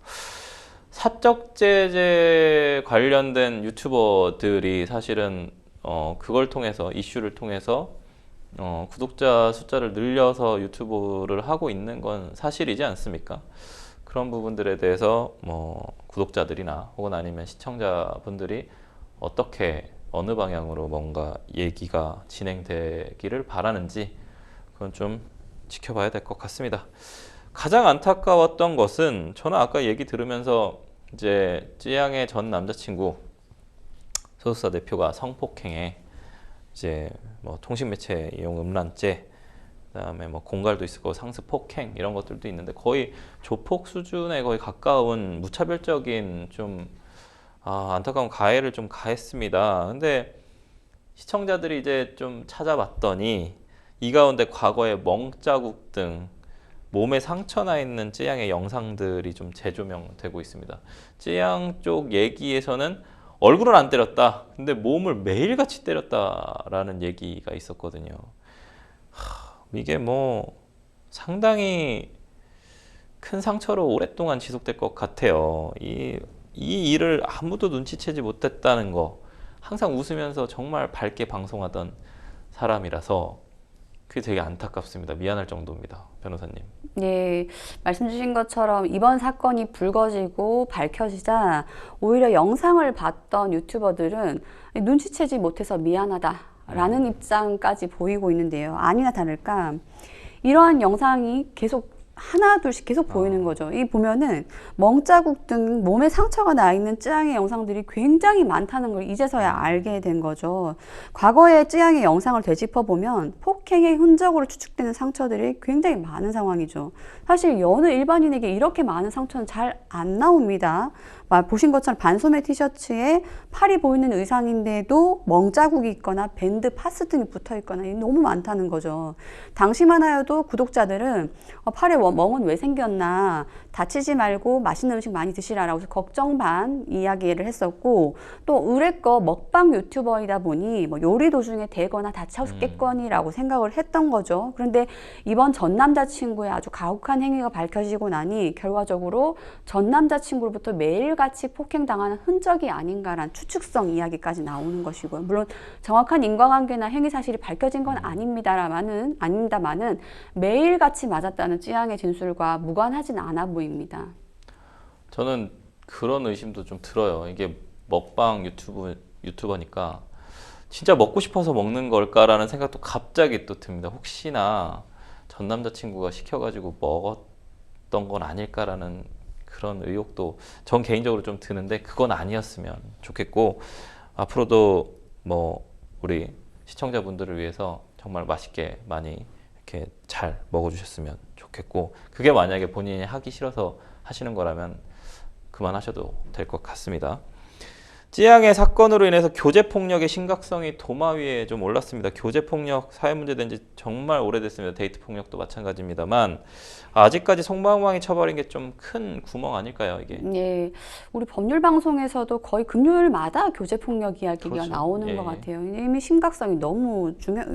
사적 제재 관련된 유튜버들이 사실은 그걸 통해서 이슈를 통해서 구독자 숫자를 늘려서 유튜브를 하고 있는 건 사실이지 않습니까? 그런 부분들에 대해서 뭐 구독자들이나 혹은 아니면 시청자분들이 어떻게 어느 방향으로 뭔가 얘기가 진행되기를 바라는지 그건 좀 지켜봐야 될 것 같습니다. 가장 안타까웠던 것은 저는 아까 얘기 들으면서 이제 쯔양의 전 남자친구 소속사 대표가 성폭행에 이제 뭐 통신매체 이용 음란죄 그다음에 뭐 공갈도 있을 거고 상습 폭행 이런 것들도 있는데 거의 조폭 수준에 거의 가까운 무차별적인 좀 안타까운 가해를 좀 가했습니다. 근데 시청자들이 이제 좀 찾아봤더니 이 가운데 과거에 멍자국 등 몸에 상처 나 있는 쯔양의 영상들이 좀 재조명되고 있습니다. 쯔양 쪽 얘기에서는 얼굴은 안 때렸다. 근데 몸을 매일같이 때렸다라는 얘기가 있었거든요. 이게 뭐 상당히 큰 상처로 오랫동안 지속될 것 같아요. 이 일을 아무도 눈치채지 못했다는 거 항상 웃으면서 정말 밝게 방송하던 사람이라서 그게 되게 안타깝습니다. 미안할 정도입니다. 변호사님. 네, 말씀 주신 것처럼 이번 사건이 불거지고 밝혀지자 오히려 영상을 봤던 유튜버들은 눈치채지 못해서 미안하다라는 입장까지 보이고 있는데요. 아니나 다를까 이러한 영상이 계속 하나 둘씩 계속 보이는 거죠. 이 보면은 멍자국 등 몸에 상처가 나 있는 쯔양의 영상들이 굉장히 많다는 걸 이제서야 알게 된 거죠. 과거의 쯔양의 영상을 되짚어 보면 폭행의 흔적으로 추측되는 상처들이 굉장히 많은 상황이죠. 사실 여느 일반인에게 이렇게 많은 상처는 잘 안 나옵니다. 보신 것처럼 반소매 티셔츠에 팔이 보이는 의상인데도 멍자국이 있거나 밴드, 파스 등이 붙어 있거나 너무 많다는 거죠. 당시만 하여도 구독자들은 팔에 멍은 왜 생겼나, 다치지 말고 맛있는 음식 많이 드시라라고 해서 걱정 반 이야기를 했었고, 또 의뢰껏 먹방 유튜버이다 보니 뭐 요리 도중에 되거나 다쳤겠거니라고 생각을 했던 거죠. 그런데 이번 전 남자친구의 아주 가혹한 행위가 밝혀지고 나니 결과적으로 전 남자친구로부터 매일같이 폭행당하는 흔적이 아닌가란 추측성 이야기까지 나오는 것이고요. 물론 정확한 인과관계나 행위 사실이 밝혀진 건 아닙니다만은 매일같이 맞았다는 쯔양의 진술과 무관하진 않아 보입니다. 저는 그런 의심도 좀 들어요. 이게 먹방 유튜버니까 진짜 먹고 싶어서 먹는 걸까라는 생각도 갑자기 또 듭니다. 혹시나 전 남자친구가 시켜가지고 먹었던 건 아닐까라는 그런 의혹도 전 개인적으로 좀 드는데, 그건 아니었으면 좋겠고, 앞으로도 뭐 우리 시청자분들을 위해서 정말 맛있게 많이 이렇게 잘 먹어주셨으면 좋겠고, 그게 만약에 본인이 하기 싫어서 하시는 거라면 그만하셔도 될 것 같습니다. 쯔양의 사건으로 인해서 교제폭력의 심각성이 도마 위에 좀 올랐습니다. 교제폭력 사회문제 된 지 정말 오래됐습니다. 데이트폭력도 마찬가지입니다만 아직까지 속마음왕이 쳐버린 게 좀 큰 구멍 아닐까요, 이게? 네, 우리 법률 방송에서도 거의 금요일마다 교제폭력 이야기가 그렇죠. 나오는 예, 것 예. 같아요. 이미 심각성이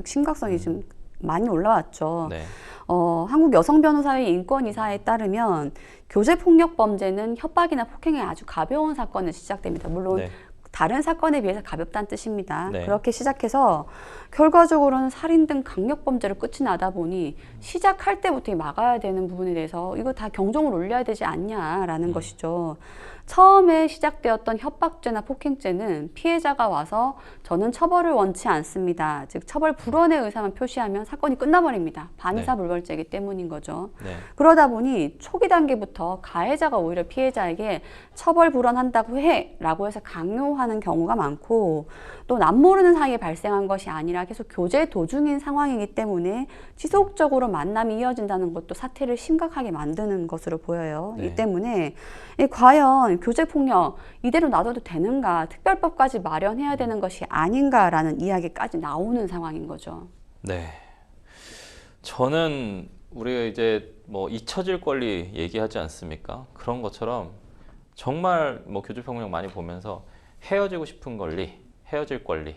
심각성이 좀 많이 올라왔죠. 네. 한국 여성변호사회 인권이사에 따르면 교제폭력 범죄는 협박이나 폭행의 아주 가벼운 사건을 시작됩니다. 물론 네. 다른 사건에 비해서 가볍다는 뜻입니다. 네. 그렇게 시작해서 결과적으로는 살인 등 강력범죄로 끝이 나다 보니 시작할 때부터 막아야 되는 부분에 대해서 이거 다 경종을 울려야 되지 않냐라는 것이죠. 처음에 시작되었던 협박죄나 폭행죄는 피해자가 와서 저는 처벌을 원치 않습니다. 즉 처벌 불원의 의사만 표시하면 사건이 끝나버립니다. 반의사불벌죄이기 때문인 거죠. 네. 그러다 보니 초기 단계부터 가해자가 오히려 피해자에게 처벌 불원한다고 해 라고 해서 강요하는 경우가 많고, 또 남모르는 사이에 발생한 것이 아니라 계속 교제 도중인 상황이기 때문에 지속적으로 만남이 이어진다는 것도 사태를 심각하게 만드는 것으로 보여요. 네. 이 때문에 과연 교제폭력 이대로 놔둬도 되는가, 특별법까지 마련해야 되는 것이 아닌가라는 이야기까지 나오는 상황인 거죠. 네. 저는 우리가 이제 뭐 잊혀질 권리 얘기하지 않습니까? 그런 것처럼 정말 뭐 교제폭력 많이 보면서 헤어지고 싶은 권리, 헤어질 권리,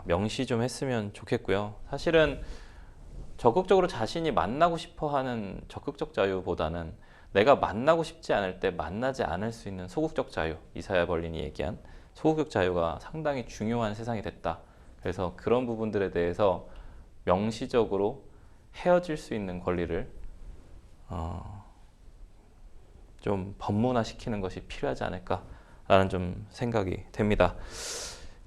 명시 좀 했으면 좋겠고요. 사실은 적극적으로 자신이 만나고 싶어하는 적극적 자유보다는 내가 만나고 싶지 않을 때 만나지 않을 수 있는 소극적 자유, 이사야 벌린이 얘기한 소극적 자유가 상당히 중요한 세상이 됐다. 그래서 그런 부분들에 대해서 명시적으로 헤어질 수 있는 권리를 좀 법문화시키는 것이 필요하지 않을까라는 좀 생각이 됩니다.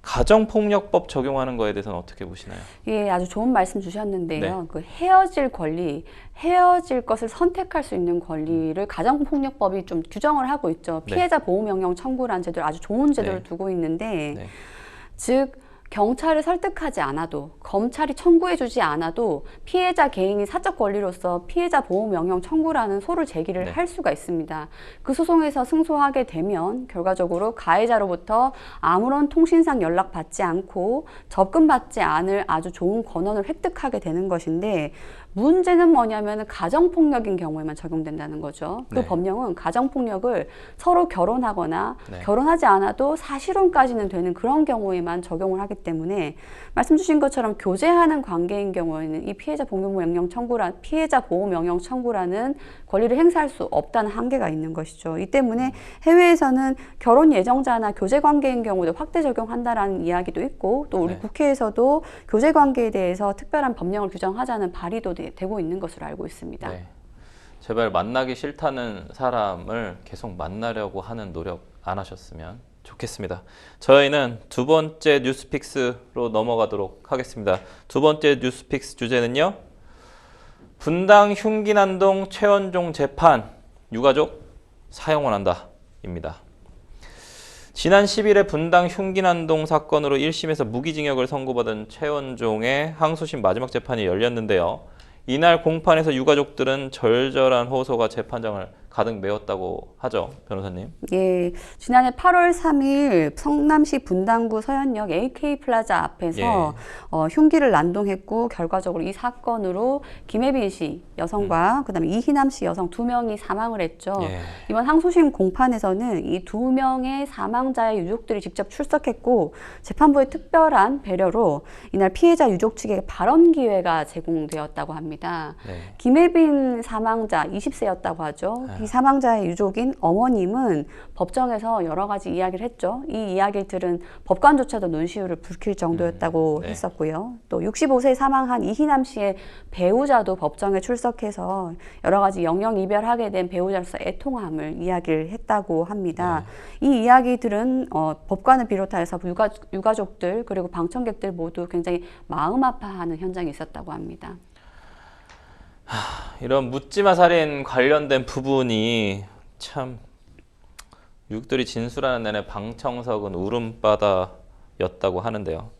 가정폭력법 적용하는 거에 대해서는 어떻게 보시나요? 예, 아주 좋은 말씀 주셨는데요. 네. 그 헤어질 권리, 헤어질 것을 선택할 수 있는 권리를 가정폭력법이 좀 규정을 하고 있죠. 네. 피해자 보호명령 청구라는 제도를 아주 좋은 제도를 네. 두고 있는데, 네. 즉 경찰을 설득하지 않아도, 검찰이 청구해주지 않아도 피해자 개인이 사적 권리로서 피해자 보호명령 청구라는 소를 제기를 네. 할 수가 있습니다. 그 소송에서 승소하게 되면 결과적으로 가해자로부터 아무런 통신상 연락받지 않고 접근받지 않을 아주 좋은 권한을 획득하게 되는 것인데, 문제는 뭐냐면 가정폭력인 경우에만 적용된다는 거죠. 그 네. 법령은 가정폭력을 서로 결혼하거나 네. 결혼하지 않아도 사실혼까지는 되는 그런 경우에만 적용을 하기 때문에, 말씀 주신 것처럼 교제하는 관계인 경우에는 이 피해자 보호 명령 청구라는 권리를 행사할 수 없다는 한계가 있는 것이죠. 이 때문에 해외에서는 결혼 예정자나 교제 관계인 경우도 확대 적용한다라는 이야기도 있고, 또 우리 네. 국회에서도 교제 관계에 대해서 특별한 법령을 규정하자는 발의도 되고 있는 것으로 알고 있습니다. 네. 제발 만나기 싫다는 사람을 계속 만나려고 하는 노력 안 하셨으면 좋겠습니다. 저희는 두 번째 뉴스픽스로 넘어가도록 하겠습니다. 두 번째 뉴스픽스 주제는요, 분당 흉기난동 최원종 재판 유가족 사형 원한다입니다. 지난 10일에 분당 흉기난동 사건으로 1심에서 무기징역을 선고받은 최원종의 항소심 마지막 재판이 열렸는데요. 이날 공판에서 유가족들은 절절한 호소가 재판장을 가득 메웠다고 하죠, 변호사님. 예, 지난해 8월 3일 성남시 분당구 서현역 AK 플라자 앞에서 흉기를 난동했고 결과적으로 이 사건으로 김혜빈 씨 여성과 그다음에 이희남 씨 여성 2명이 사망을 했죠. 예. 이번 항소심 공판에서는 이 2명의 사망자의 유족들이 직접 출석했고 재판부의 특별한 배려로 이날 피해자 유족 측에게 발언 기회가 제공되었다고 합니다. 네. 김혜빈 사망자 20세였다고 하죠. 이 사망자의 유족인 어머님은 법정에서 여러 가지 이야기를 했죠. 이 이야기를 들은 법관조차도 눈시울을 붉힐 정도였다고 네. 했었고요. 또 65세에 사망한 이희남 씨의 배우자도 법정에 출석해서 여러 가지 영영 이별하게 된 배우자로서 애통함을 이야기를 했다고 합니다. 이 이야기들은 법관을 비롯해서 유가족들 그리고 방청객들 모두 굉장히 마음 아파하는 현장이 있었다고 합니다. 이런 묻지마 살인 관련된 부분이 참 유족들이 진술하는 내내 방청석은 울음바다였다고 하는데요.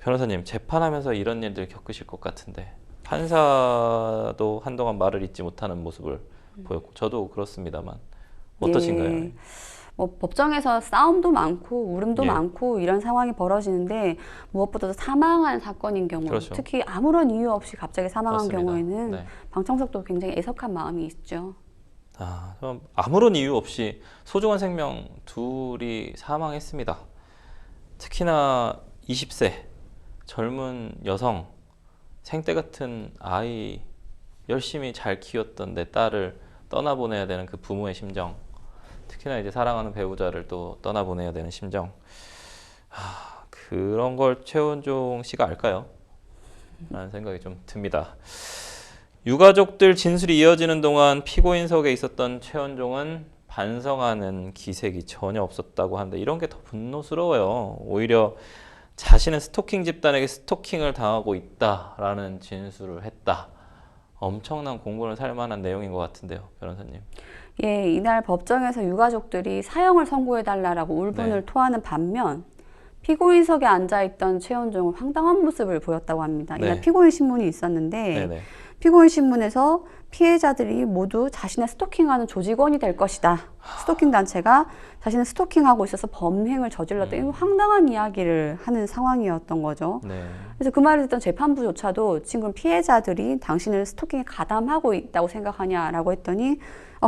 변호사님, 재판하면서 이런 일들 겪으실 것 같은데 판사도 한동안 말을 잇지 못하는 모습을 보였고 저도 그렇습니다만 어떠신가요? 예. 법정에서 싸움도 많고 울음도 예. 많고 이런 상황이 벌어지는데 무엇보다도 사망한 사건인 경우 그렇죠. 특히 아무런 이유 없이 갑자기 사망한 맞습니다. 경우에는 네. 방청석도 굉장히 애석한 마음이 있죠. 그럼 아무런 이유 없이 소중한 생명 둘이 사망했습니다. 특히나 20세 젊은 여성 생때 같은 아이 열심히 잘 키웠던 내 딸을 떠나보내야 되는 그 부모의 심정, 특히나 이제 사랑하는 배우자를 또 떠나보내야 되는 심정, 그런 걸 최원종 씨가 알까요? 라는 생각이 좀 듭니다. 유가족들 진술이 이어지는 동안 피고인석에 있었던 최원종은 반성하는 기색이 전혀 없었다고 하는데 이런 게 더 분노스러워요. 오히려 자신은 스토킹 집단에게 스토킹을 당하고 있다라는 진술을 했다. 엄청난 공분을 살 만한 내용인 것 같은데요, 변호사님. 예, 이날 법정에서 유가족들이 사형을 선고해달라고 울분을 네. 토하는 반면 피고인석에 앉아있던 최원종은 황당한 모습을 보였다고 합니다. 이날 네. 피고인 신문이 있었는데 네네. 피고인 신문에서 피해자들이 모두 자신의 스토킹하는 조직원이 될 것이다. 스토킹 단체가 자신을 스토킹하고 있어서 범행을 저질렀다. 이런 황당한 이야기를 하는 상황이었던 거죠. 네. 그래서 그 말을 듣던 재판부조차도 지금 피해자들이 당신을 스토킹에 가담하고 있다고 생각하냐라고 했더니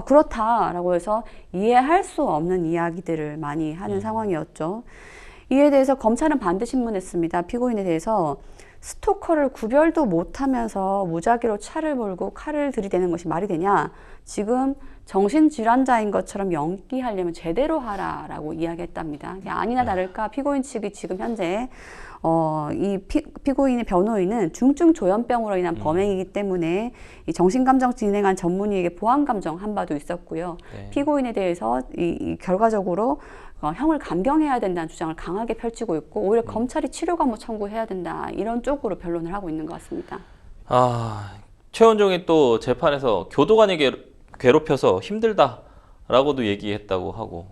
그렇다라고 해서 이해할 수 없는 이야기들을 많이 하는 상황이었죠. 이에 대해서 검찰은 반대 신문했습니다. 피고인에 대해서 스토커를 구별도 못하면서 무작위로 차를 몰고 칼을 들이대는 것이 말이 되냐? 지금 정신질환자인 것처럼 연기하려면 제대로 하라라고 이야기했답니다. 아니나 다를까 피고인 측이 지금 현재 이 피고인의 변호인은 중증 조현병으로 인한 범행이기 때문에 이 정신감정 진행한 전문의에게 보안감정 한 바도 있었고요. 네. 피고인에 대해서 이 결과적으로 형을 감경해야 된다는 주장을 강하게 펼치고 있고 오히려 검찰이 치료감호 청구해야 된다 이런 쪽으로 변론을 하고 있는 것 같습니다. 최원종이 또 재판에서 교도관이 괴롭혀서 힘들다라고도 얘기했다고 하고,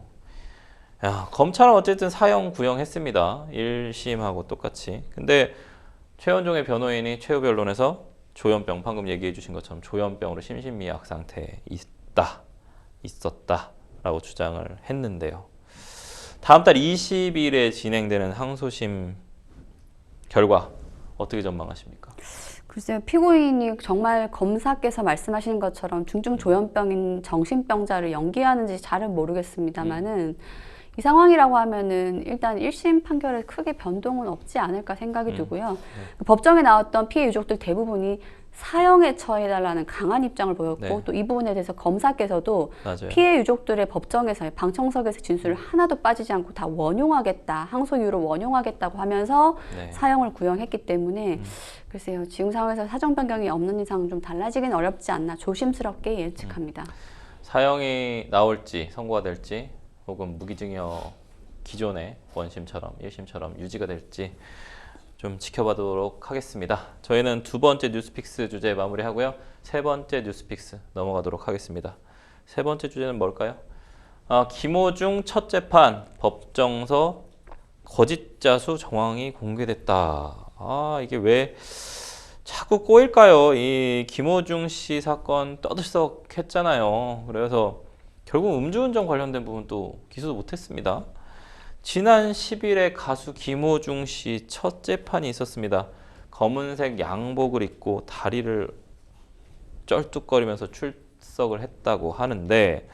검찰은 어쨌든 사형 구형했습니다. 1심하고 똑같이. 근데 최원종의 변호인이 최후 변론에서 조현병, 방금 얘기해 주신 것처럼 조현병으로 심신미약 상태에 있었다라고 주장을 했는데요. 다음 달 20일에 진행되는 항소심 결과 어떻게 전망하십니까? 글쎄요, 피고인이 정말 검사께서 말씀하시는 것처럼 중증 조현병인 정신병자를 연기하는지 잘은 모르겠습니다만은 이 상황이라고 하면은 일단 1심 판결에 크게 변동은 없지 않을까 생각이 들고요. 법정에 나왔던 피해 유족들 대부분이 사형에 처해달라는 강한 입장을 보였고 네. 또 이 부분에 대해서 검사께서도 맞아요. 피해 유족들의 법정에서의 방청석에서 진술을 하나도 빠지지 않고 다 원용하겠다, 항소 이유로 원용하겠다고 하면서 네. 사형을 구형했기 때문에 글쎄요, 지금 상황에서 사정 변경이 없는 이상 좀 달라지긴 어렵지 않나 조심스럽게 예측합니다. 사형이 나올지 선고가 될지 혹은 무기징역 기존의 원심처럼 1심처럼 유지가 될지 좀 지켜보도록 하겠습니다. 저희는 두 번째 뉴스픽스 주제 마무리하고요. 세 번째 뉴스픽스 넘어가도록 하겠습니다. 세 번째 주제는 뭘까요? 김호중 첫 재판 법정서 거짓 자수 정황이 공개됐다. 이게 왜 자꾸 꼬일까요? 이 김호중 씨 사건 떠들썩했잖아요. 그래서 결국 음주운전 관련된 부분 또 기소도 못했습니다. 지난 10일에 가수 김호중 씨 첫 재판이 있었습니다. 검은색 양복을 입고 다리를 쩔뚝거리면서 출석을 했다고 하는데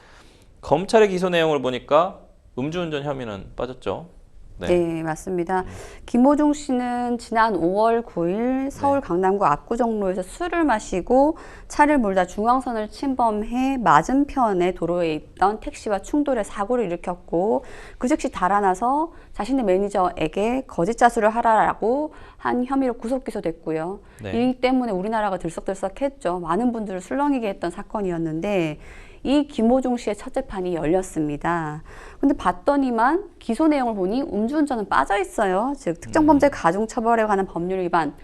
검찰의 기소 내용을 보니까 음주운전 혐의는 빠졌죠. 네, 맞습니다. 김호중 씨는 지난 5월 9일 서울 강남구 압구정로에서 술을 마시고 차를 몰다 중앙선을 침범해 맞은편의 도로에 있던 택시와 충돌해 사고를 일으켰고 그 즉시 달아나서 자신의 매니저에게 거짓 자수를 하라고 한 혐의로 구속 기소됐고요. 네. 이 때문에 우리나라가 들썩들썩했죠. 많은 분들을 술렁이게 했던 사건이었는데 이 김호중 씨의 첫 재판이 열렸습니다. 근데 봤더니만 기소 내용을 보니 음주운전은 빠져 있어요. 즉 특정범죄 가중처벌에 관한 법률 위반,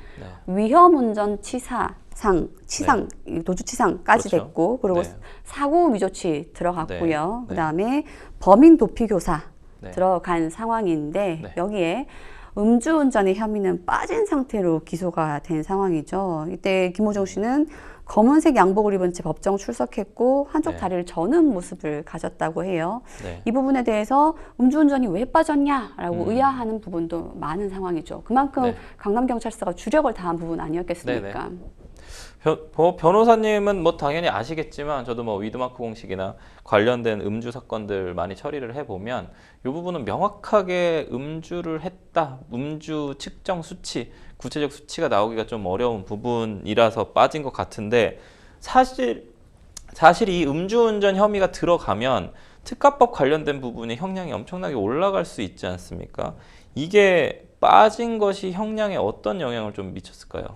위험운전 치상, 도주치상까지 그렇죠. 됐고 그리고 네. 사고 미조치 들어갔고요. 네. 그다음에 범인 도피교사 네. 들어간 상황인데 네. 여기에 음주운전의 혐의는 빠진 상태로 기소가 된 상황이죠. 이때 김호중 씨는 검은색 양복을 입은 채 법정 출석했고 한쪽 네. 다리를 저는 모습을 가졌다고 해요. 네. 이 부분에 대해서 음주운전이 왜 빠졌냐라고 의아하는 부분도 많은 상황이죠. 그만큼 네. 강남경찰서가 주력을 다한 부분 아니었겠습니까? 변호사님은 뭐 당연히 아시겠지만 저도 뭐 위드마크 공식이나 관련된 음주 사건들 많이 처리를 해보면 이 부분은 명확하게 음주를 했다, 음주 측정 수치, 구체적 수치가 나오기가 좀 어려운 부분이라서 빠진 것 같은데 사실 이 음주운전 혐의가 들어가면 특가법 관련된 부분이 형량이 엄청나게 올라갈 수 있지 않습니까? 이게 빠진 것이 형량에 어떤 영향을 좀 미쳤을까요?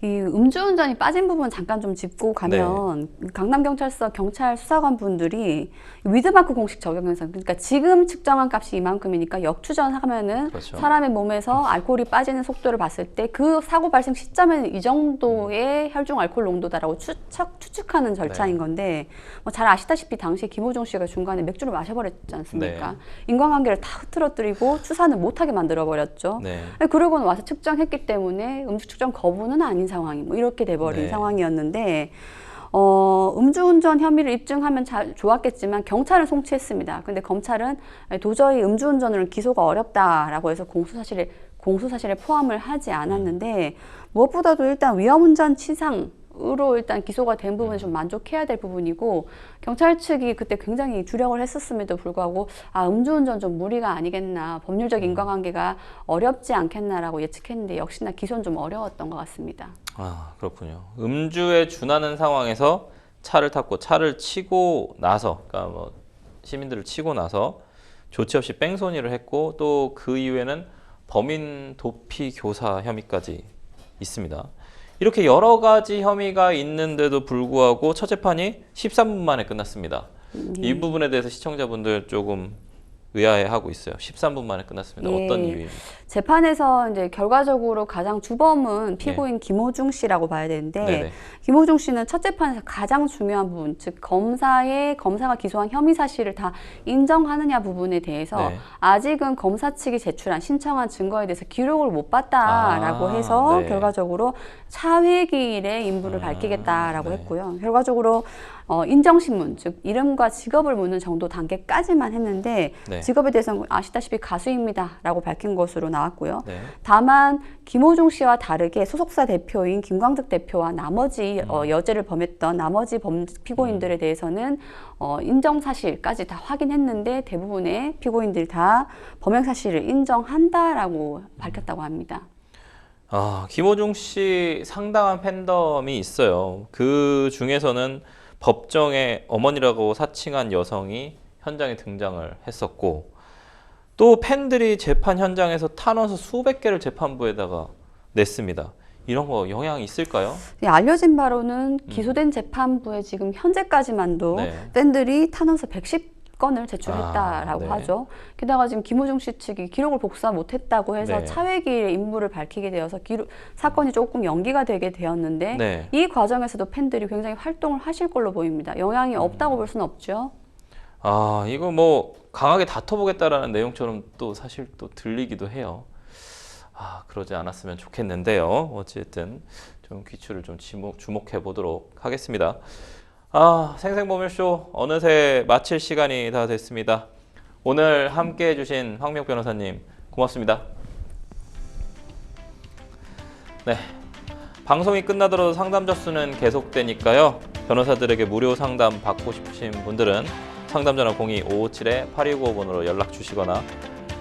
이 음주운전이 빠진 부분 잠깐 좀 짚고 가면 강남경찰서 경찰 수사관 분들이 위드마크 공식 적용해서 그러니까 지금 측정한 값이 이만큼이니까 역추전하면은 그렇죠. 사람의 몸에서 알코올이 빠지는 속도를 봤을 때 그 사고 발생 시점에는 이 정도의 혈중 알코올 농도다라고 추측하는 절차인 건데 뭐 잘 아시다시피 당시에 김호중 씨가 중간에 맥주를 마셔버렸지 않습니까? 인과관계를 다 흐트러뜨리고 추산을 못하게 만들어버렸죠. 네. 그러고는 와서 측정했기 때문에 음주 측정 거부는 아닌 상황이 뭐 이렇게 돼버린 상황이었는데 음주운전 혐의를 입증하면 좋았겠지만 경찰은 송치했습니다. 근데 검찰은 도저히 음주운전으로 기소가 어렵다라고 해서 공수사실에 포함을 하지 않았는데 무엇보다도 일단 위험운전 치상으로 일단 기소가 된 부분에 좀 만족해야 될 부분이고 경찰 측이 그때 굉장히 주력을 했었음에도 불구하고 음주운전 좀 무리가 아니겠나 법률적 인과관계가 어렵지 않겠나라고 예측했는데 역시나 기소는 좀 어려웠던 것 같습니다. 그렇군요. 음주에 준하는 상황에서 차를 탔고 차를 치고 나서 그러니까 뭐 시민들을 치고 나서 조치 없이 뺑소니를 했고 또 그 이후에는 범인 도피 교사 혐의까지 있습니다. 이렇게 여러 가지 혐의가 있는데도 불구하고 첫 재판이 13분 만에 끝났습니다. 이 부분에 대해서 시청자분들 조금 의아해하고 있어요. 13분 만에 끝났습니다. 어떤 이유입니까? 재판에서 이제 결과적으로 가장 주범은 피고인 김호중 씨라고 봐야 되는데 네네. 김호중 씨는 첫 재판에서 가장 중요한 부분, 즉 검사가 기소한 혐의 사실을 다 인정하느냐 부분에 대해서 아직은 검사 측이 제출한 신청한 증거에 대해서 기록을 못 봤다라고 해서 결과적으로 차회기일의 인부를 밝히겠다라고 했고요. 결과적으로 인정신문, 즉 이름과 직업을 묻는 정도 단계까지만 했는데 직업에 대해서는 아시다시피 가수입니다라고 밝힌 것으로 나왔고요. 다만 김호중 씨와 다르게 소속사 대표인 김광득 대표와 나머지 여죄를 범했던 나머지 피고인들에 대해서는 인정 사실까지 다 확인했는데 대부분의 피고인들이 다 범행 사실을 인정한다라고 밝혔다고 합니다. 김호중 씨 상당한 팬덤이 있어요. 그 중에서는 법정에 어머니라고 사칭한 여성이 현장에 등장을 했었고 또 팬들이 재판 현장에서 탄원서 수백 개를 재판부에다가 냈습니다. 이런 거 영향이 있을까요? 알려진 바로는 기소된 재판부에 지금 현재까지만도 팬들이 탄원서 110 건을 제출했다라고 네. 하죠. 게다가 지금 김호중 씨 측이 기록을 복사 못했다고 해서 네. 차회기의 임무를 밝히게 되어서 사건이 조금 연기가 되게 되었는데 네. 이 과정에서도 팬들이 굉장히 활동을 하실 걸로 보입니다. 영향이 없다고 볼 수는 없죠. 이거 뭐 강하게 다퉈보겠다라는 내용처럼 또 사실 또 들리기도 해요. 그러지 않았으면 좋겠는데요. 어쨌든 좀 귀추를 좀 주목해 보도록 하겠습니다. 생생보물쇼 어느새 마칠 시간이 다 됐습니다. 오늘 함께 해주신 황미옥 변호사님 고맙습니다. 네, 방송이 끝나더라도 상담 접수는 계속되니까요. 변호사들에게 무료 상담 받고 싶으신 분들은 상담전화 02-557-8295번으로 연락 주시거나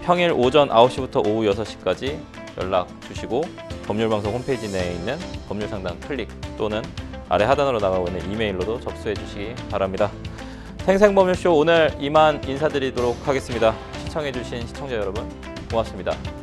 평일 오전 9시부터 오후 6시까지 연락 주시고 법률방송 홈페이지 내에 있는 법률상담 클릭 또는 아래 하단으로 나가고 있는 이메일로도 접수해 주시기 바랍니다. 생생법률쇼 오늘 이만 인사드리도록 하겠습니다. 시청해 주신 시청자 여러분 고맙습니다.